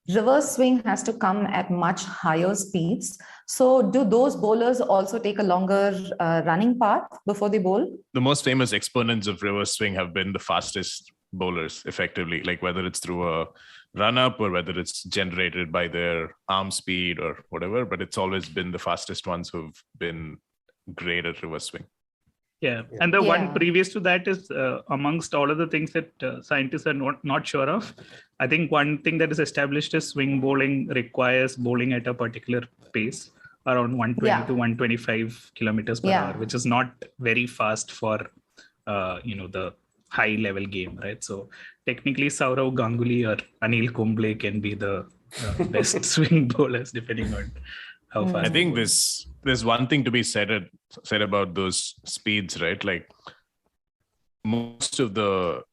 reverse swing has to come at much higher speeds. So do those bowlers also take a longer running path before they bowl? The most famous exponents of reverse swing have been the fastest bowlers, effectively, like whether it's through a run up or whether it's generated by their arm speed or whatever, but it's always been the fastest ones who've been great at reverse swing. Yeah. And the one previous to that is amongst all of the things that scientists are not sure of, I think one thing that is established is swing bowling requires bowling at a particular pace, around 120 to 125 kilometers per hour, which is not very fast for, the high level game, right? So technically Saurav Ganguly or Anil Kumble can be the best swing bowlers, depending on how fast. I think there's one thing to be said about those speeds, right? Like most of the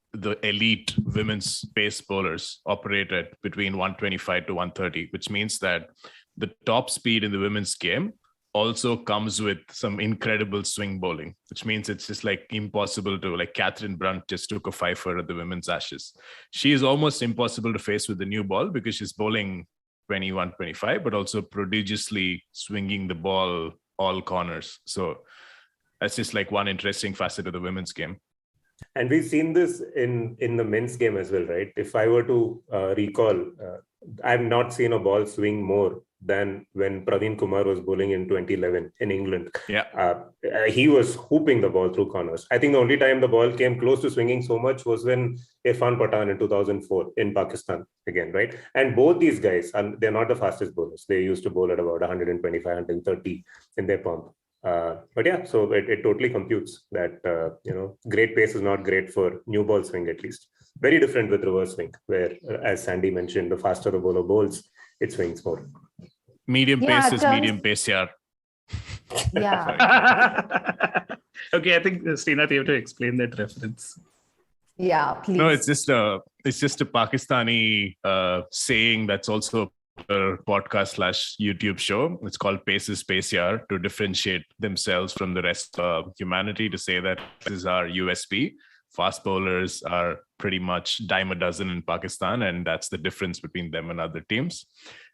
elite women's pace bowlers operate at between 125 to 130, which means that the top speed in the women's game also comes with some incredible swing bowling, which means it's just like impossible to, like Catherine Brunt just took a fifer at the women's Ashes. She is almost impossible to face with the new ball because she's bowling 21-25, but also prodigiously swinging the ball all corners. So that's just like one interesting facet of the women's game. And we've seen this in the men's game as well, right? If I were to recall, I've not seen a ball swing more than when Praveen Kumar was bowling in 2011 in England. Yeah, he was hooping the ball through corners. I think the only time the ball came close to swinging so much was when Irfan Pathan in 2004 in Pakistan again, right? And both these guys, they're not the fastest bowlers. They used to bowl at about 125, 130 in their pump. But yeah, so it totally computes that, great pace is not great for new ball swing, at least. Very different with reverse swing, where, as Sandy mentioned, the faster the bowler bowls, it swings more. Medium pace is medium pace, yeah. Yeah. Okay, I think Srinath, you have to explain that reference. Yeah, please. No, it's just a Pakistani saying that's also a podcast / YouTube show. It's called Pace is Pace Yaar, to differentiate themselves from the rest of humanity, to say that this is our USP. Fast bowlers are pretty much dime a dozen in Pakistan, and that's the difference between them and other teams.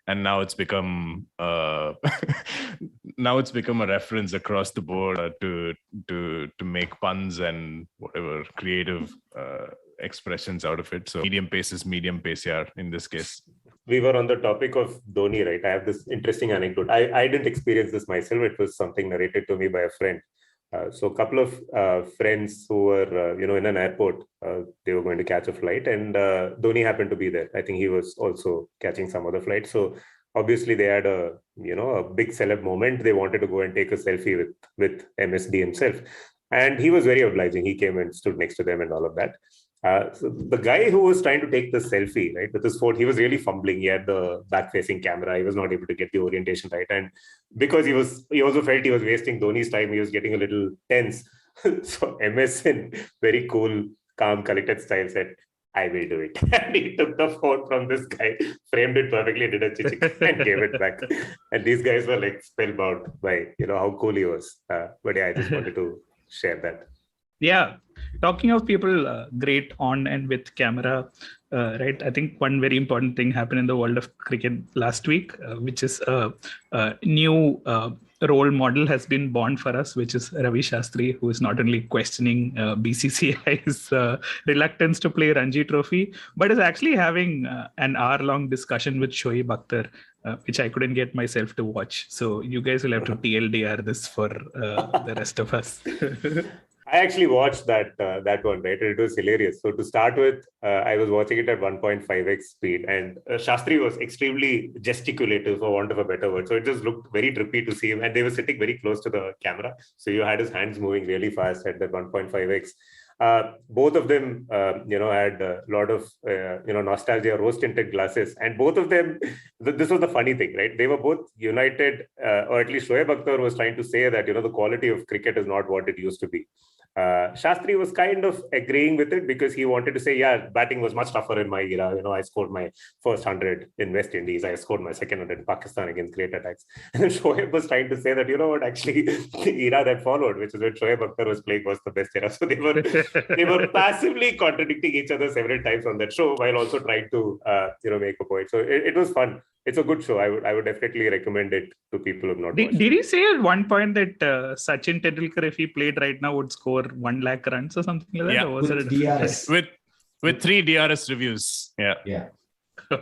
And now it's become a reference across the board to make puns and whatever creative expressions out of it. So medium pace is medium pace, yeah, in this case. We were on the topic of Dhoni, right? I have this interesting anecdote. I didn't experience this myself. It was something narrated to me by a friend. So a couple of friends who were, in an airport, they were going to catch a flight, and Dhoni happened to be there. I think he was also catching some other flight. So obviously they had a big celeb moment. They wanted to go and take a selfie with MSD himself. And he was very obliging. He came and stood next to them and all of that. So the guy who was trying to take the selfie, right, with his phone, he was really fumbling. He had the back-facing camera. He was not able to get the orientation right. And because he also felt he was wasting Dhoni's time, he was getting a little tense. So MS, in very cool, calm, collected style, said, I will do it. And he took the phone from this guy, framed it perfectly, did a chichik and gave it back. And these guys were like spellbound by, how cool he was. But yeah, I just wanted to share that. Yeah. Talking of people great on and with camera, right? I think one very important thing happened in the world of cricket last week, which is a new role model has been born for us, which is Ravi Shastri, who is not only questioning BCCI's reluctance to play Ranji Trophy, but is actually having an hour-long discussion with Shoaib Akhtar, which I couldn't get myself to watch. So you guys will have to TLDR this for the rest of us. I actually watched that one, right? It was hilarious. So to start with, I was watching it at 1.5x speed, and Shastri was extremely gesticulative, for want of a better word. So it just looked very trippy to see him, and they were sitting very close to the camera. So you had his hands moving really fast at that 1.5x. Both of them, had a lot of, nostalgia, rose-tinted glasses. And both of them, this was the funny thing, right? They were both united, or at least Shoaib Akhtar was trying to say that, the quality of cricket is not what it used to be. Shastri was kind of agreeing with it because he wanted to say, yeah, batting was much tougher in my era. I scored my first 100 in West Indies. I scored my second 100 in Pakistan against great attacks. And then Shoaib was trying to say that, actually the era that followed, which is when Shoaib Akhtar was playing, was the best era. So they were passively contradicting each other several times on that show while also trying to, make a point. So it was fun. It's a good show. I would definitely recommend it to people who have not watched. Did he say at one point that Sachin Tendulkar, if he played right now, would score 1 lakh runs or something like that? Yeah, or was with DRS. With 3 DRS reviews. Yeah.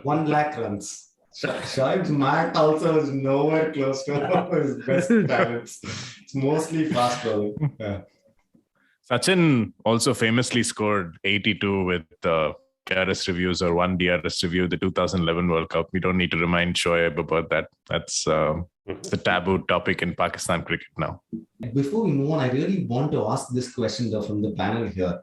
1 lakh runs. Shoaib's mark also is nowhere close to his best talents. It's mostly fast bowling. Yeah. Sachin also famously scored 82 with DRS reviews, or 1 DRS review, the 2011 World Cup. We don't need to remind Shoaib about that. That's the taboo topic in Pakistan cricket now. Before we move on, I really want to ask this question though from the panel here.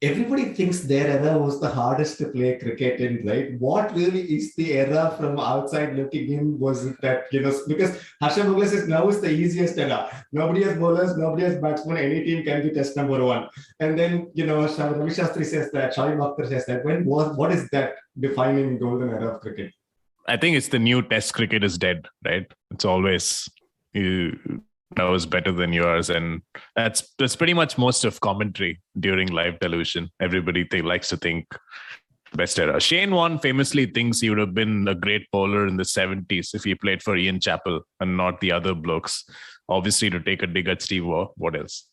Everybody thinks their era was the hardest to play cricket in, right? What really is the era from outside looking in? Was it that, because Harsha Bhogle says now is the easiest era. Nobody has bowlers, nobody has batsmen, any team can be test number 1. And then, Ravi Shastri says that, Shoaib Akhtar says that. What is that defining golden era of cricket? I think it's the new test cricket is dead, right? It's always that was better than yours, and that's pretty much most of commentary during live television. Everybody likes to think best era. Shane Warne famously thinks he would have been a great bowler in the 70s if he played for Ian Chappell and not the other blokes. Obviously, to take a dig at Steve Waugh. What else?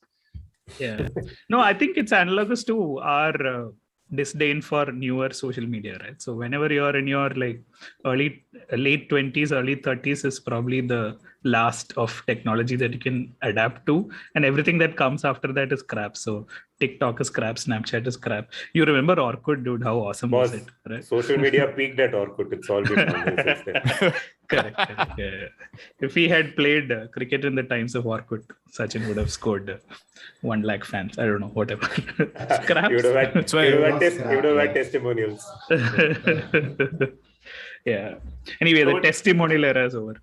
Yeah. No, I think it's analogous to our disdain for newer social media, right? So whenever you're in your late 20s, early 30s is probably the last of technology that you can adapt to, and everything that comes after that is crap. So TikTok is crap, Snapchat is crap. You remember Orkut, dude? How awesome was it? Right? Social media peaked at Orkut. It's all been downhill since then. Correct. Yeah. If he had played cricket in the times of Orkut, Sachin would have scored 1 lakh fans. I don't know, whatever. You would have had testimonials. Yeah. Anyway, the testimonial era is over.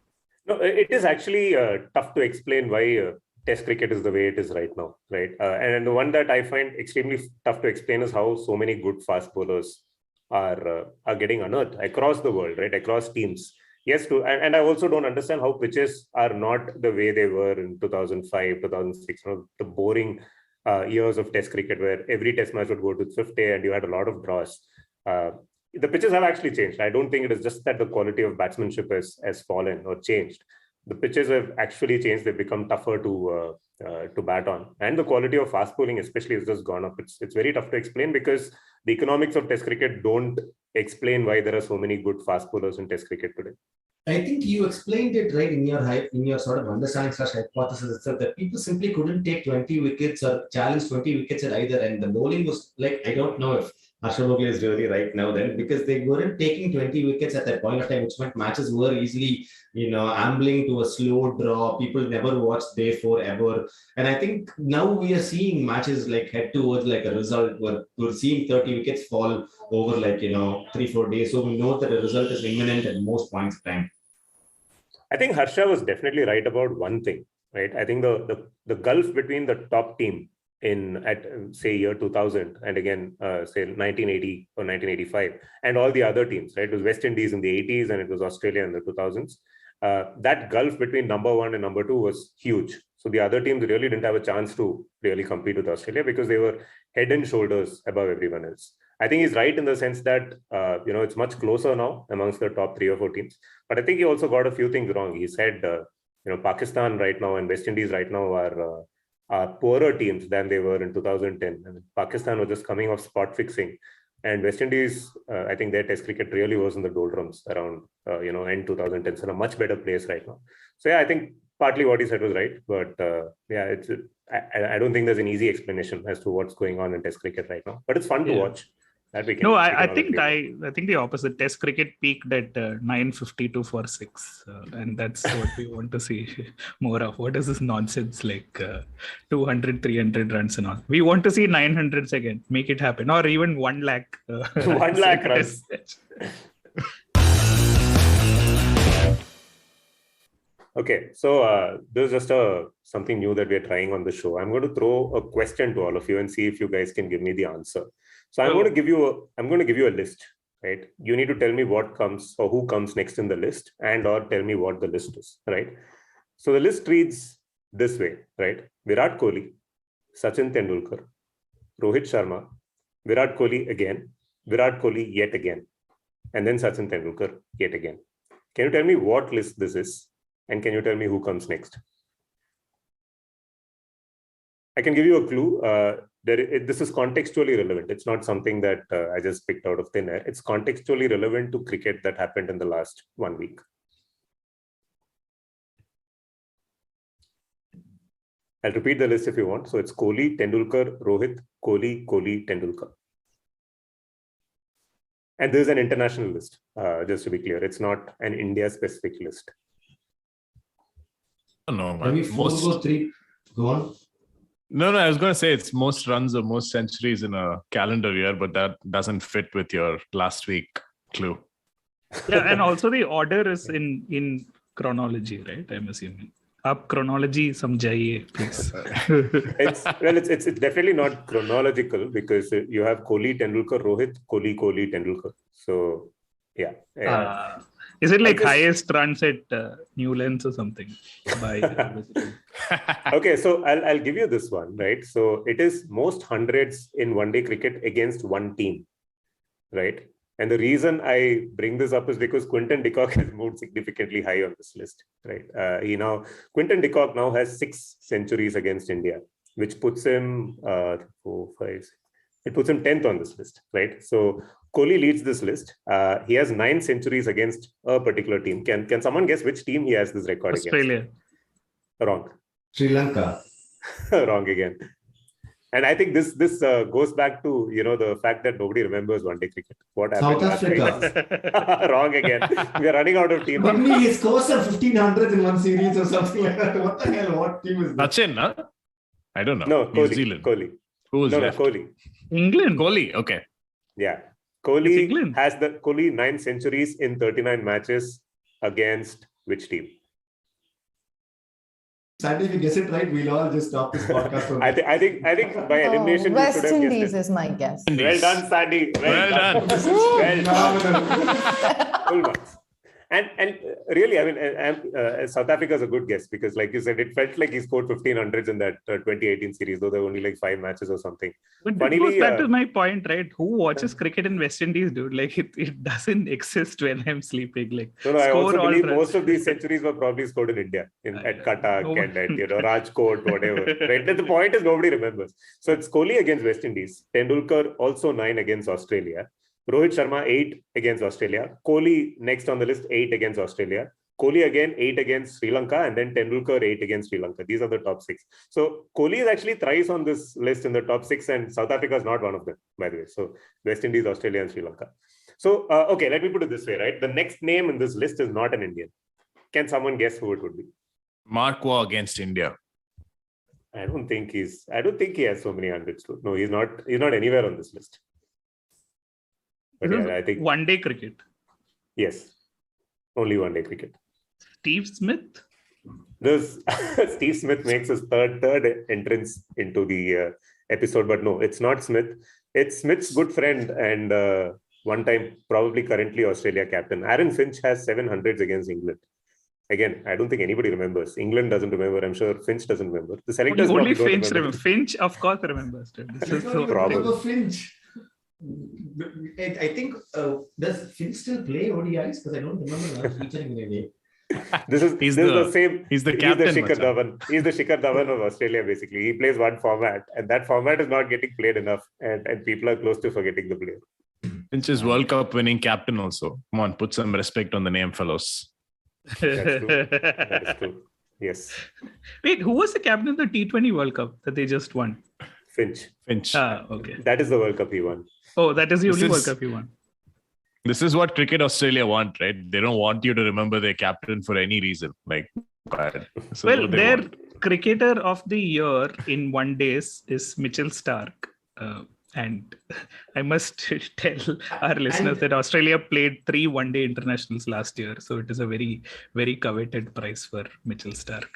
No, it is actually tough to explain why Test cricket is the way it is right now, right? And the one that I find extremely tough to explain is how so many good fast bowlers are getting unearthed across the world, right? Across teams. Yes, and I also don't understand how pitches are not the way they were in 2005, 2006, the boring years of Test cricket where every Test match would go to 50 and you had a lot of draws. The pitches have actually changed. I don't think it is just that the quality of batsmanship has fallen or changed. The pitches have actually changed. They've become tougher to bat on. And the quality of fast bowling especially has just gone up. It's very tough to explain because the economics of Test cricket don't explain why there are so many good fast bowlers in Test cricket today. I think you explained it right in your sort of understanding / hypothesis itself that people simply couldn't take 20 wickets or challenge 20 wickets at either end. The bowling was like, I don't know if Harsha Bhogle is really right now then, because they weren't taking 20 wickets at that point of time, which meant matches were easily, ambling to a slow draw. People never watched day 4 ever. And I think now we are seeing matches like head towards like a result where we're seeing 30 wickets fall over 3-4 days. So we know that a result is imminent at most points of time. I think Harsha was definitely right about one thing, right? I think the gulf between the top team at say year 2000 and again say 1980 or 1985 and all the other teams, right? It was West Indies in the 80s and it was Australia in the 2000s. That gulf between number one and number two was huge. So the other teams really didn't have a chance to really compete with Australia because they were head and shoulders above everyone else. I think he's right in the sense that, it's much closer now amongst the top 3 or 4 teams. But I think he also got a few things wrong. He said, Pakistan right now and West Indies right now are poorer teams than they were in 2010. I mean, Pakistan was just coming off spot fixing. And West Indies, I think their test cricket really was in the doldrums around, end 2010. So in a much better place right now. So yeah, I think partly what he said was right. But I don't think there's an easy explanation as to what's going on in test cricket right now. But it's fun to watch. I think the opposite. Test cricket peaked at 952 for 6, and that's what we want to see more of. What is this nonsense like 200, 300 runs and all? We want to see 900s again. Make it happen, or even 1 lakh. 1 lakh runs. Okay, so this is just something new that we're trying on the show. I'm going to throw a question to all of you and see if you guys can give me the answer. So I'm going to give you a list, right? You need to tell me what comes or who comes next in the list or tell me what the list is, right? So the list reads this way, right? Virat Kohli, Sachin Tendulkar, Rohit Sharma, Virat Kohli again, Virat Kohli yet again, and then Sachin Tendulkar yet again. Can you tell me what list this is? And can you tell me who comes next? I can give you a clue. This is contextually relevant. It's not something that I just picked out of thin air. It's contextually relevant to cricket that happened in the last 1 week. I'll repeat the list if you want. So it's Kohli, Tendulkar, Rohit, Kohli, Tendulkar. And there's an international list, just to be clear. It's not an India-specific list. No, Maybe 4 or 3. Go on. No, I was going to say it's most runs or most centuries in a calendar year, but that doesn't fit with your last week clue. Yeah, and also the order is in chronology, right? I'm assuming. Up chronology samjhaiye, please. It's definitely not chronological because you have Kohli, Tendulkar, Rohit, Kohli, Tendulkar. So, yeah. Is it like highest runs at Newlands or something? Okay, so I'll give you this one, right? So it is most hundreds in one-day cricket against one team, right? And the reason I bring this up is because Quinton de Kock has moved significantly high on this list, right? Quinton de Kock now has 6 centuries against India, which puts him 10th on this list, right? So Kohli leads this list. He has 9 centuries against a particular team. Can someone guess which team he has this record Australia. against? Wrong. Sri Lanka. Wrong again. And I think this goes back to the fact that nobody remembers one-day cricket. What happened? South Africa. Wrong again. We are running out of teams. Maybe he scores 1,500 in one series or something like that. What the hell? What team is that? Sachin, huh? I don't know. No, New Zealand. Kohli. Who is left? Kohli. England. Kohli. Okay. Yeah. Kohli has 9 centuries in 39 matches against which team? Sandy, if you guess it right, we'll all just stop this podcast. I think by elimination, West you should have Indies guessed it. is my guess. Well done, Sandy. Well done. Well done. Full marks. And really, I mean, South Africa is a good guess because, like you said, it felt like he scored 1,500s in that 2018 series, though there were only like 5 matches or something. But that is my point, right? Who watches cricket in West Indies, dude? Like it doesn't exist when I'm sleeping. Like I also believe most of these centuries were probably scored in India, at Cuttack and at Rajkot, whatever. Right? The point is nobody remembers. So it's Kohli against West Indies, Tendulkar also 9 against Australia. Rohit Sharma 8 against Australia. Kohli next on the list 8 against Australia. Kohli again 8 against Sri Lanka, and then Tendulkar 8 against Sri Lanka. These are the top 6. So Kohli is actually thrice on this list in the top 6, and South Africa is not one of them, by the way. So West Indies, Australia, and Sri Lanka. So okay, let me put it this way, right? The next name in this list is not an Indian. Can someone guess who it would be? Markwa against India. I don't think he has so many hundreds. No, he's not anywhere on this list. But yeah, I think one-day cricket. Yes, only one-day cricket. Steve Smith? This Steve Smith makes his third entrance into the episode, but no, it's not Smith. It's Smith's good friend and one time, probably currently Australia captain. Aaron Finch has 700s against England. Again, I don't think anybody remembers. England doesn't remember. I'm sure Finch doesn't remember. The selectors Only don't Finch remember. Finch, of course, remembers. This is so Probably. Finch. I think does Finch still play ODIs? Because I don't remember featuring in any. He's the same. He's the captain. Shikhar Dhawan. He's the Shikhar Dhawan of Australia, basically. He plays one format, and that format is not getting played enough, and people are close to forgetting the player. Finch is World Cup winning captain also. Come on, put some respect on the name, fellows. That's true. That is true. Yes. Wait, who was the captain of the T20 World Cup that they just won? Finch. Okay. That is the World Cup he won. Oh, that is the only World Cup he won. This is what Cricket Australia want, right? They don't want you to remember their captain for any reason. So their cricketer of the year in one days is Mitchell Starc. And I must tell our listeners that Australia played 3 one-day internationals last year. So it is a very, very coveted prize for Mitchell Starc.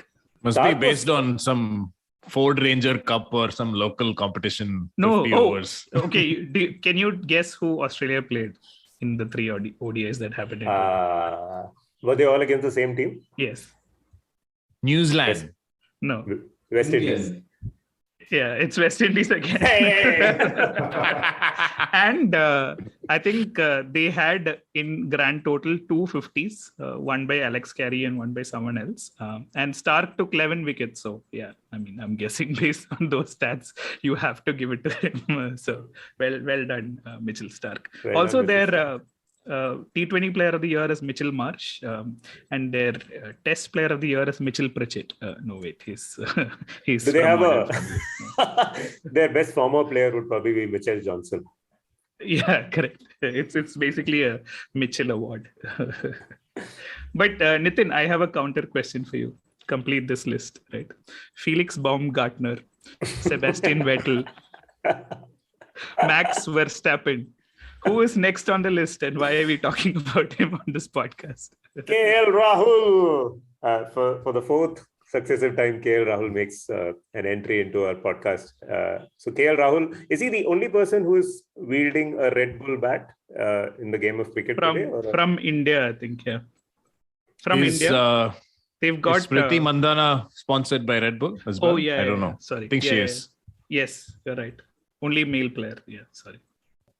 Must be based on some Ford Ranger Cup or some local competition. No. 50 overs. Okay. Can you guess who Australia played in the 3 ODIs that happened? Were they all against the same team? Yes. New Zealand. No. West Indies. Yeah, it's West Indies again. And I think they had in grand total 2 50s, one by Alex Carey and one by someone else. And Starc took 11 wickets. So, yeah, I mean, I'm guessing based on those stats, you have to give it to him. So, well done, Mitchell Starc. Also, their T20 player of the year is Mitchell Marsh, and their test player of the year is Mitchell Pritchett. No, wait, he's Do they have their best former player would probably be Mitchell Johnson. Yeah, correct. It's basically a Mitchell award. But Nitin, I have a counter question for you. Complete this list, right? Felix Baumgartner, Sebastian Vettel, Max Verstappen. Who is next on the list, and why are we talking about him on this podcast? KL Rahul. For the 4th successive time, KL Rahul makes an entry into our podcast. So KL Rahul, is he the only person who is wielding a Red Bull bat in the game of cricket today? From India, I think, yeah. From India. They've got... Is Smriti Mandhana sponsored by Red Bull as well? Oh, yeah. I don't know. Sorry. I think she is. Yes, you're right. Only male player. Yeah, sorry.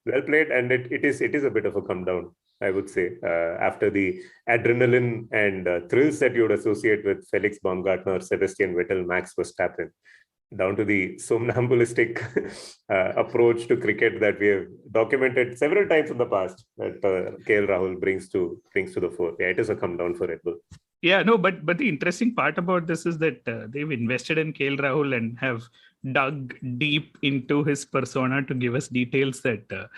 Well played, and it is a bit of a come down, I would say, after the adrenaline and thrills that you would associate with Felix Baumgartner, Sebastian Vettel, Max Verstappen, down to the somnambulistic approach to cricket that we have documented several times in the past that KL Rahul brings to the fore. Yeah, it is a come down for Red Bull. Yeah, no, but the interesting part about this is that they've invested in KL Rahul and have dug deep into his persona to give us details that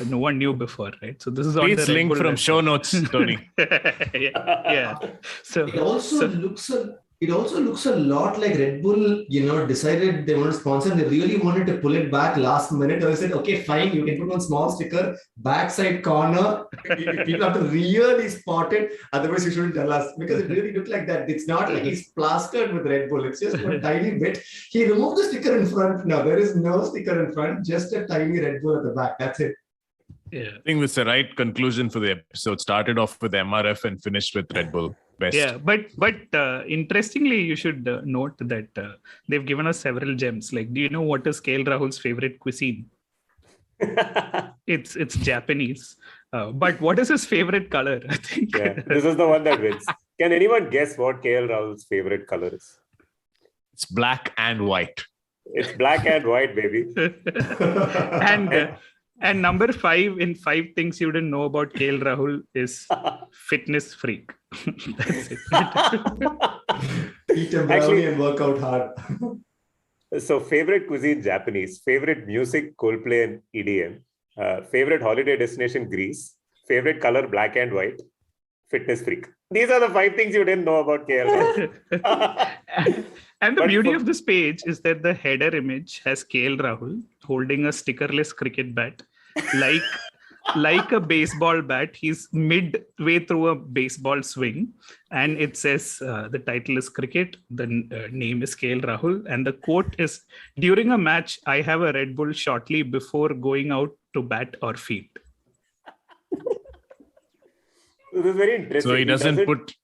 no one knew before, right? So this is on the link from show notes, Tony. yeah. So it also looks a lot like Red Bull, decided they want to sponsor. They really wanted to pull it back last minute. They said, okay, fine, you can put one small sticker, backside corner. People have to really spot it. Otherwise, you shouldn't tell us, because it really looked like that. It's not like he's plastered with Red Bull. It's just a tiny bit. He removed the sticker in front. Now there is no sticker in front, just a tiny Red Bull at the back. That's it. Yeah. I think that's the right conclusion for the episode. Started off with MRF and finished with Red Bull. Best. Yeah, but interestingly, you should note that they've given us several gems. Like, do you know what is KL Rahul's favorite cuisine? It's Japanese. But what is his favorite color? I think this is the one that wins. Can anyone guess what KL Rahul's favorite color is? It's black and white. It's black and white, baby. And number 5 in 5 things you didn't know about KL Rahul is fitness freak. That's it. Eat a brownie and work out hard. So favorite cuisine, Japanese. Favorite music, Coldplay and EDM. Favorite holiday destination, Greece. Favorite color, black and white. Fitness freak. These are the 5 things you didn't know about KL Rahul. And the beauty of this page is that the header image has KL Rahul holding a stickerless cricket bat, like a baseball bat. He's midway through a baseball swing, and it says the title is Cricket. The name is KL Rahul, and the quote is, "During a match, I have a Red Bull shortly before going out to bat or field." This is very interesting. So he doesn't put.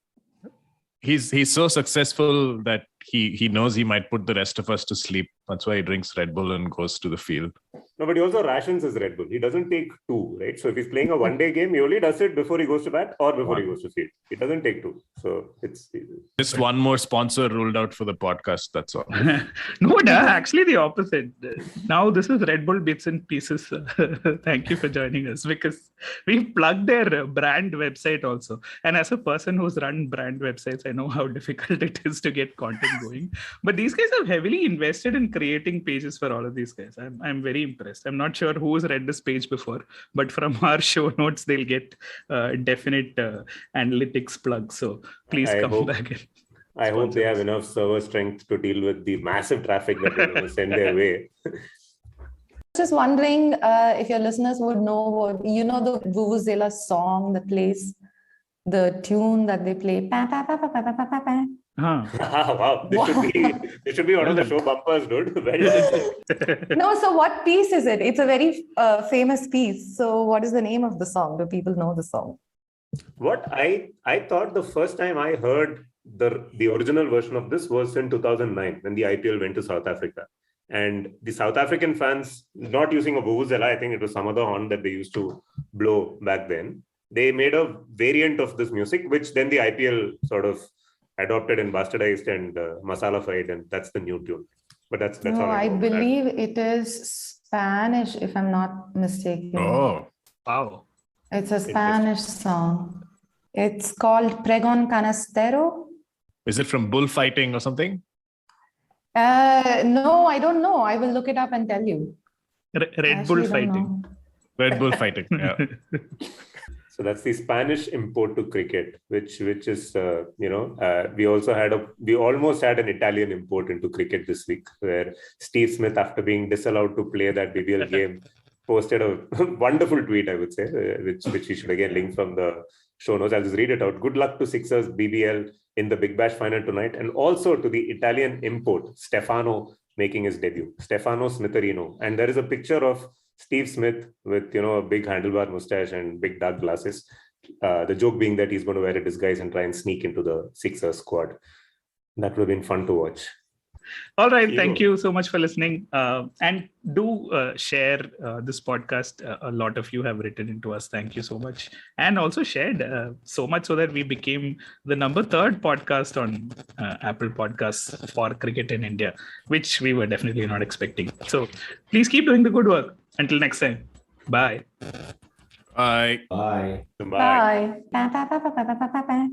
He's so successful that he knows he might put the rest of us to sleep. That's why he drinks Red Bull and goes to the field. No, but he also rations his Red Bull. He doesn't take two, right? So if he's playing a one-day game, he only does it before he goes to bat or before he goes to field. He doesn't take two. So it's just one more sponsor ruled out for the podcast. That's all. No, actually the opposite. Now this is Red Bull Bits and Pieces. Thank you for joining us, because we've plugged their brand website also. And as a person who's run brand websites, I know how difficult it is to get content going. But these guys have heavily invested in creating pages for all of these guys. I'm very impressed. I'm not sure who's read this page before, but from our show notes, they'll get definite analytics plugs. So please come back in. I hope they have enough server strength to deal with the massive traffic that they're going to send their way. Just wondering if your listeners would know the Vuvuzela song that plays, the tune that they play. Pa, pa, pa, pa, pa, pa, pa, pa. Wow, this should be one of the show bumpers, dude. No, so what piece is it? It's a very famous piece. So what is the name of the song? Do people know the song? What I thought the first time I heard the original version of this was in 2009 when the IPL went to South Africa. And the South African fans, not using a vuvuzela, I think it was some other horn that they used to blow back then. They made a variant of this music, which then the IPL sort of adopted and bastardized and masala-fied, and that's the new tune. But that's all I believe it is Spanish, if I'm not mistaken. Oh, wow. It's a Spanish song. It's called Pregon Canastero. Is it from bullfighting or something? No, I don't know. I will look it up and tell you. Red Bull fighting. Red Bull fighting, yeah. So that's the Spanish import to cricket, which is we almost had an Italian import into cricket this week, where Steve Smith, after being disallowed to play that BBL game, posted a wonderful tweet, I would say, which we should again link from the show notes. I'll just read it out. Good luck to Sixers BBL in the Big Bash final tonight, and also to the Italian import Stefano making his debut, Stefano Smitherino, and there is a picture of Steve Smith with a big handlebar mustache and big dark glasses. The joke being that he's going to wear a disguise and try and sneak into the Sixers squad. That would have been fun to watch. All right. Thank you so much for listening. And do share this podcast. A lot of you have written into us. Thank you so much. And also shared so much so that we became the number 3rd podcast on Apple Podcasts for cricket in India, which we were definitely not expecting. So please keep doing the good work. Until next time. Bye. Bye. Bye. Bye. Bye.